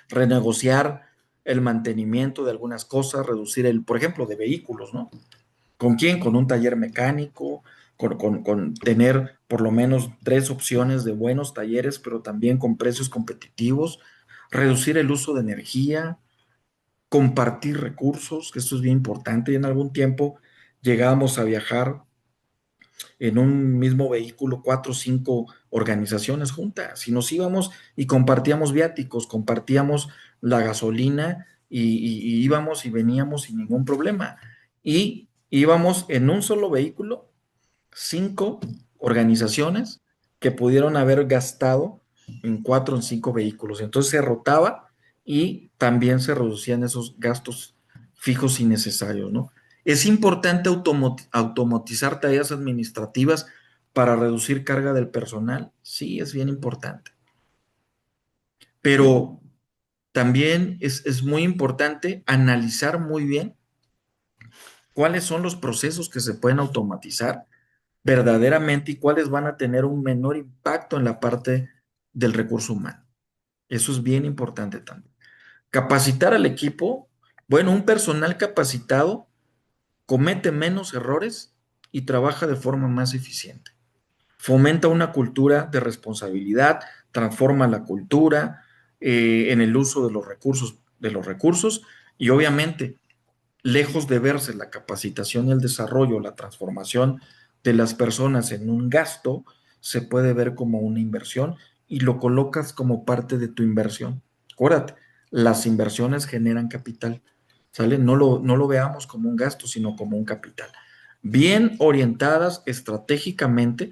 renegociar. el mantenimiento de algunas cosas, reducir por ejemplo, de vehículos, ¿no? ¿Con quién? Con un taller mecánico, con tener por lo menos tres opciones de buenos talleres, pero también con precios competitivos, reducir el uso de energía, compartir recursos, que esto es bien importante. Y en algún tiempo llegábamos a viajar en un mismo vehículo cuatro o cinco organizaciones juntas y nos íbamos y compartíamos viáticos, compartíamos la gasolina y íbamos y veníamos sin ningún problema. Y íbamos en un solo vehículo, cinco organizaciones que pudieron haber gastado en cuatro o cinco vehículos. Entonces se rotaba y también se reducían esos gastos fijos innecesarios, ¿no? Es importante automatizar tareas administrativas para reducir carga del personal. Sí, es bien importante. Pero también es muy importante analizar muy bien cuáles son los procesos que se pueden automatizar verdaderamente y cuáles van a tener un menor impacto en la parte del recurso humano. Eso es bien importante también. Capacitar al equipo. Bueno, un personal capacitado comete menos errores y trabaja de forma más eficiente. Fomenta una cultura de responsabilidad, transforma la cultura en el uso de los recursos y obviamente, lejos de verse la capacitación y el desarrollo, la transformación de las personas en un gasto, se puede ver como una inversión y lo colocas como parte de tu inversión. Acuérdate, las inversiones generan capital, ¿sale? No lo veamos como un gasto, sino como un capital. Bien orientadas estratégicamente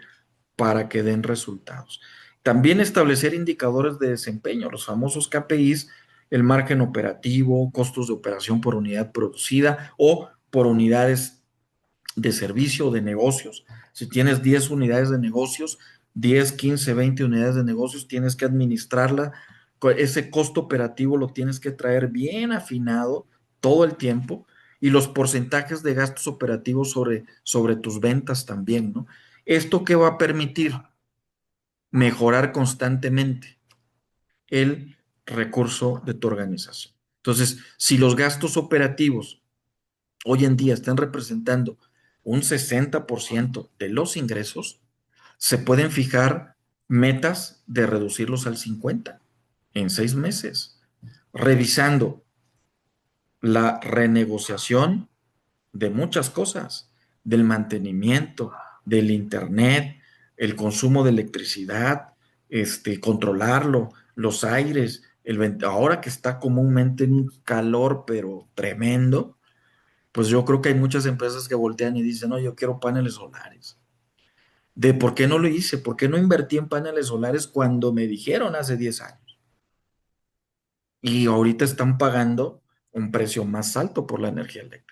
para que den resultados. También establecer indicadores de desempeño, los famosos KPIs, el margen operativo, costos de operación por unidad producida o por unidades de servicio o de negocios. Si tienes 10 unidades de negocios, 10, 15, 20 unidades de negocios, tienes que administrarla. Ese costo operativo lo tienes que traer bien afinado todo el tiempo y los porcentajes de gastos operativos sobre tus ventas también, ¿no? ¿Esto qué va a permitir? Mejorar constantemente el recurso de tu organización. Entonces, si los gastos operativos hoy en día están representando un 60% de los ingresos, se pueden fijar metas de reducirlos al 50% en 6 meses, revisando la renegociación de muchas cosas, del mantenimiento, del internet, el consumo de electricidad, controlarlo, los aires, ahora que está comúnmente en un calor pero tremendo, pues yo creo que hay muchas empresas que voltean y dicen, no, yo quiero paneles solares. ¿De por qué no lo hice? ¿Por qué no invertí en paneles solares cuando me dijeron hace 10 años? Y ahorita están pagando un precio más alto por la energía eléctrica.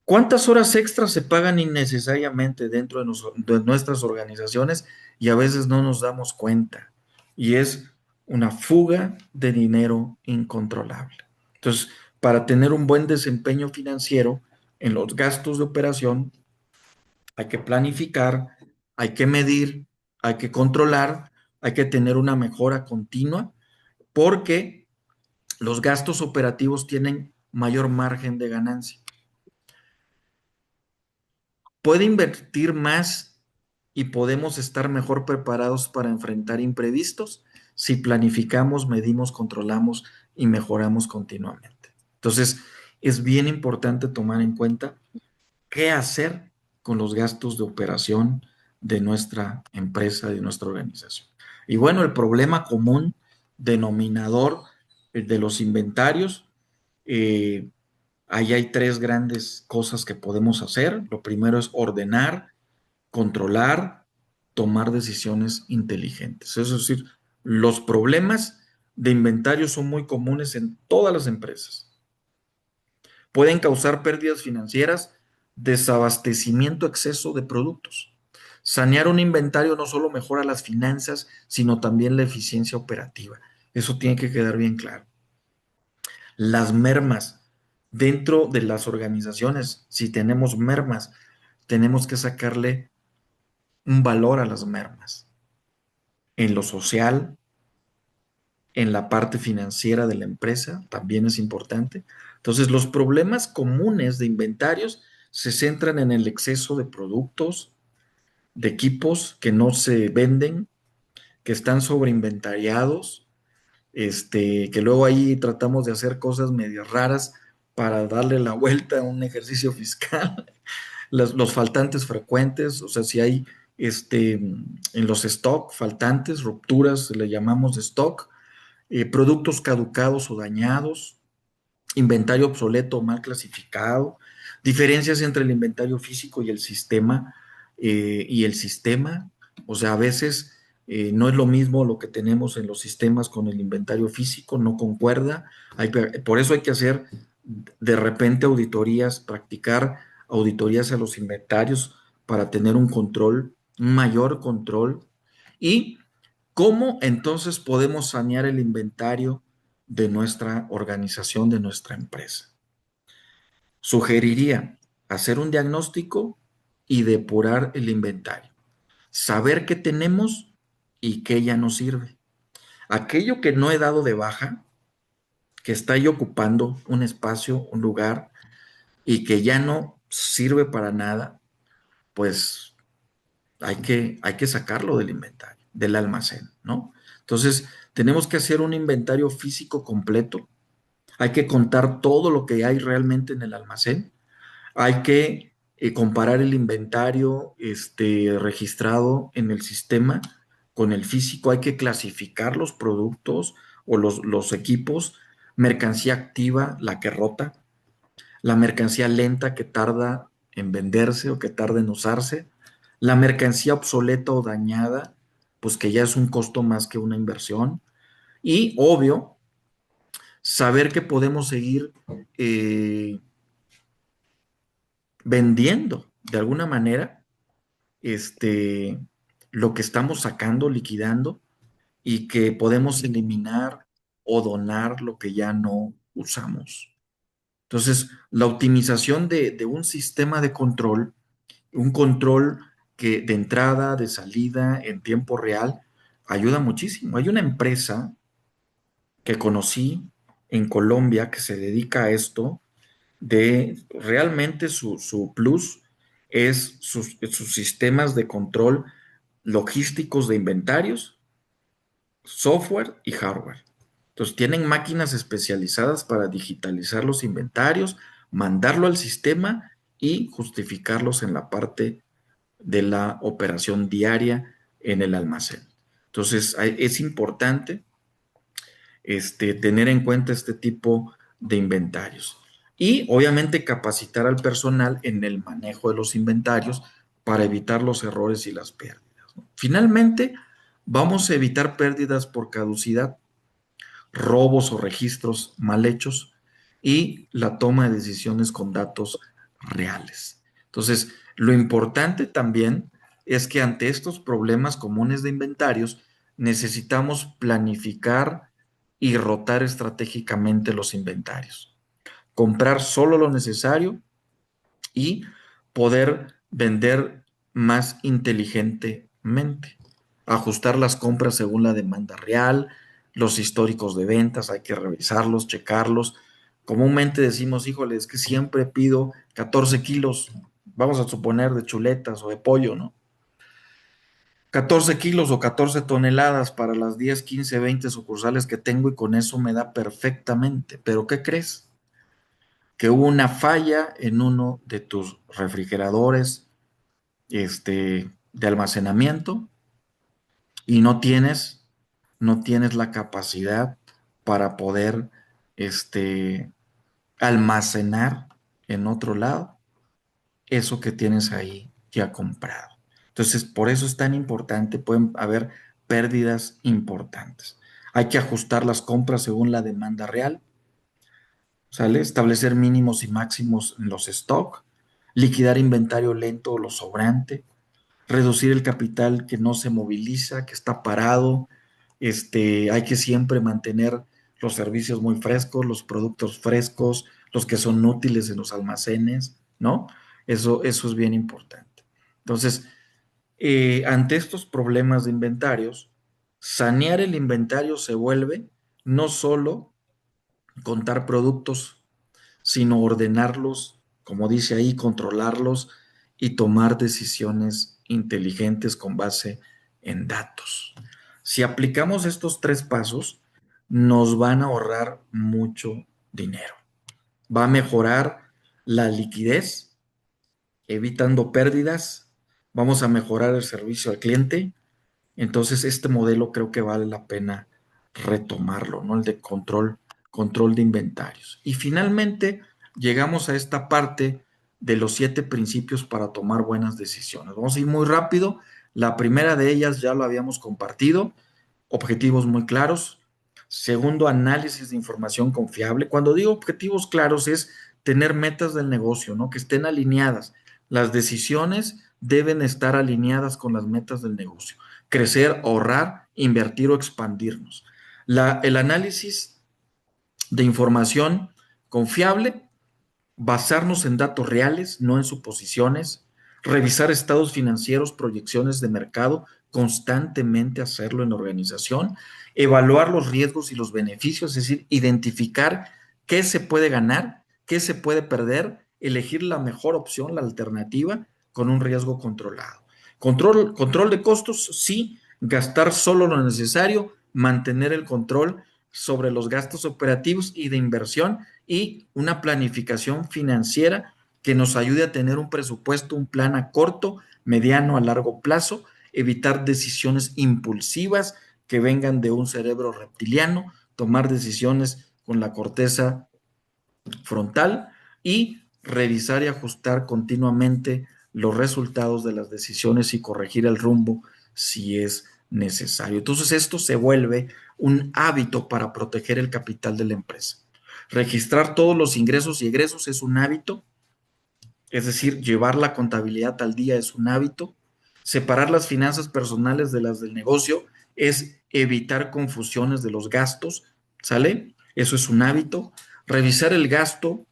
¿Cuántas horas extras se pagan innecesariamente dentro de nuestras organizaciones y a veces no nos damos cuenta? Y es una fuga de dinero incontrolable. Entonces, para tener un buen desempeño financiero en los gastos de operación, hay que planificar, hay que medir, hay que controlar, hay que tener una mejora continua, porque los gastos operativos tienen mayor margen de ganancia. Puede invertir más y podemos estar mejor preparados para enfrentar imprevistos si planificamos, medimos, controlamos y mejoramos continuamente. Entonces, es bien importante tomar en cuenta qué hacer con los gastos de operación de nuestra empresa, de nuestra organización. Y bueno, el problema común denominador de los inventarios, eh, ahí hay tres grandes cosas que podemos hacer. Lo primero es ordenar, controlar, tomar decisiones inteligentes. Es decir, los problemas de inventario son muy comunes en todas las empresas. Pueden causar pérdidas financieras, desabastecimiento exceso de productos. Sanear un inventario no solo mejora las finanzas, sino también la eficiencia operativa. Eso tiene que quedar bien claro. Las mermas dentro de las organizaciones, si tenemos mermas, tenemos que sacarle un valor a las mermas, en lo social, en la parte financiera de la empresa, también es importante. Entonces, los problemas comunes de inventarios se centran en el exceso de productos, de equipos que no se venden, que están sobreinventariados, que luego ahí tratamos de hacer cosas medio raras para darle la vuelta a un ejercicio fiscal, los faltantes frecuentes, o sea, si hay en los stock faltantes, rupturas, le llamamos de stock, productos caducados o dañados, inventario obsoleto o mal clasificado, diferencias entre el inventario físico y el sistema, o sea, a veces no es lo mismo lo que tenemos en los sistemas con el inventario físico, no concuerda, por eso hay que hacer de repente auditorías, practicar auditorías a los inventarios para tener un control, un mayor control. ¿Y cómo entonces podemos sanear el inventario de nuestra organización, de nuestra empresa? Sugeriría hacer un diagnóstico y depurar el inventario. Saber qué tenemos y qué ya no sirve. Aquello que no he dado de baja, que está ahí ocupando un espacio, un lugar, y que ya no sirve para nada, pues hay que sacarlo del inventario, del almacén, ¿no? Entonces, tenemos que hacer un inventario físico completo. Hay que contar todo lo que hay realmente en el almacén. Hay que comparar el inventario registrado en el sistema con el físico. Hay que clasificar los productos o los equipos, mercancía activa, la que rota, la mercancía lenta que tarda en venderse o que tarda en usarse, la mercancía obsoleta o dañada, pues que ya es un costo más que una inversión. Y obvio, saber que podemos seguir eh, vendiendo de alguna manera este, lo que estamos sacando, liquidando, y que podemos eliminar o donar lo que ya no usamos. Entonces, la optimización de un sistema de control, un control que de entrada, de salida, en tiempo real, ayuda muchísimo. Hay una empresa que conocí en Colombia que se dedica a esto, de realmente su plus es sus sistemas de control logísticos de inventarios, software y hardware. Entonces tienen máquinas especializadas para digitalizar los inventarios, mandarlo al sistema y justificarlos en la parte de la operación diaria en el almacén. Entonces es importante tener en cuenta este tipo de inventarios. Y obviamente capacitar al personal en el manejo de los inventarios para evitar los errores y las pérdidas, ¿no? Finalmente, vamos a evitar pérdidas por caducidad, robos o registros mal hechos y la toma de decisiones con datos reales. Entonces, lo importante también es que ante estos problemas comunes de inventarios necesitamos planificar y rotar estratégicamente los inventarios, comprar solo lo necesario y poder vender más inteligentemente, ajustar las compras según la demanda real, los históricos de ventas, hay que revisarlos, checarlos. Comúnmente decimos, híjole, es que siempre pido 14 kilos, vamos a suponer, de chuletas o de pollo, ¿no? 14 kilos o 14 toneladas para las 10, 15, 20 sucursales que tengo y con eso me da perfectamente. Pero ¿qué crees? Que hubo una falla en uno de tus refrigeradores de almacenamiento y no tienes la capacidad para poder este, almacenar en otro lado eso que tienes ahí ya comprado. Entonces, por eso es tan importante, pueden haber pérdidas importantes. Hay que ajustar las compras según la demanda real, ¿sale? Establecer mínimos y máximos en los stock, liquidar inventario lento o lo sobrante, reducir el capital que no se moviliza, que está parado. Hay que siempre mantener los servicios muy frescos, los productos frescos, los que son útiles en los almacenes, ¿no? Eso es bien importante. Entonces, ante estos problemas de inventarios, sanear el inventario se vuelve no solo contar productos, sino ordenarlos, como dice ahí, controlarlos y tomar decisiones inteligentes con base en datos. Si aplicamos estos tres pasos, nos van a ahorrar mucho dinero. Va a mejorar la liquidez, evitando pérdidas. Vamos a mejorar el servicio al cliente. Entonces, este modelo creo que vale la pena retomarlo, ¿no? El de control de inventarios. Y finalmente, llegamos a esta parte de los 7 principios para tomar buenas decisiones. Vamos a ir muy rápido. La primera de ellas ya lo habíamos compartido, objetivos muy claros. Segundo, análisis de información confiable. Cuando digo objetivos claros es tener metas del negocio, ¿no? Que estén alineadas. Las decisiones deben estar alineadas con las metas del negocio. Crecer, ahorrar, invertir o expandirnos. El análisis de información confiable, basarnos en datos reales, no en suposiciones, revisar estados financieros, proyecciones de mercado, constantemente hacerlo en la organización, evaluar los riesgos y los beneficios, es decir, identificar qué se puede ganar, qué se puede perder, elegir la mejor opción, la alternativa, con un riesgo controlado. Control de costos, sí, gastar solo lo necesario, mantener el control sobre los gastos operativos y de inversión y una planificación financiera que nos ayude a tener un presupuesto, un plan a corto, mediano, a largo plazo, evitar decisiones impulsivas que vengan de un cerebro reptiliano, tomar decisiones con la corteza frontal y revisar y ajustar continuamente los resultados de las decisiones y corregir el rumbo si es necesario. Entonces esto se vuelve un hábito para proteger el capital de la empresa. Registrar todos los ingresos y egresos es un hábito, es decir, llevar la contabilidad al día es un hábito. Separar las finanzas personales de las del negocio es evitar confusiones de los gastos, ¿sale? Eso es un hábito. Revisar el gasto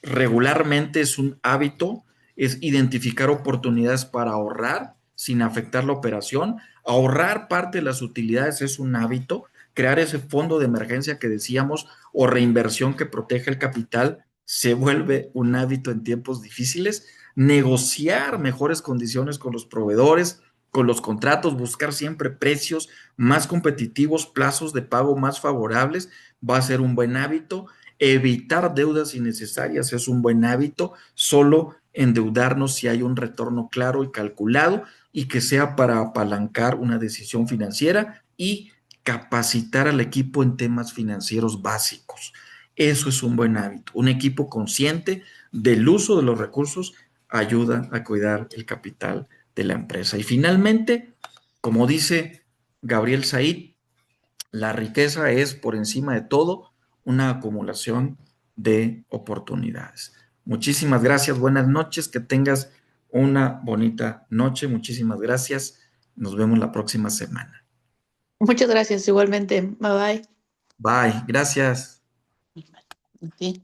regularmente es un hábito, es identificar oportunidades para ahorrar sin afectar la operación. Ahorrar parte de las utilidades es un hábito. Crear ese fondo de emergencia que decíamos o reinversión que protege el capital se vuelve un hábito en tiempos difíciles. Negociar mejores condiciones con los proveedores, con los contratos, buscar siempre precios más competitivos, plazos de pago más favorables, va a ser un buen hábito. Evitar deudas innecesarias es un buen hábito, solo endeudarnos si hay un retorno claro y calculado y que sea para apalancar una decisión financiera y capacitar al equipo en temas financieros básicos. Eso es un buen hábito. Un equipo consciente del uso de los recursos ayuda a cuidar el capital de la empresa. Y finalmente, como dice Gabriel Said, la riqueza es por encima de todo una acumulación de oportunidades. Muchísimas gracias, buenas noches, que tengas una bonita noche. Muchísimas gracias. Nos vemos la próxima semana. Muchas gracias, igualmente. Bye bye. Bye, gracias. Sí.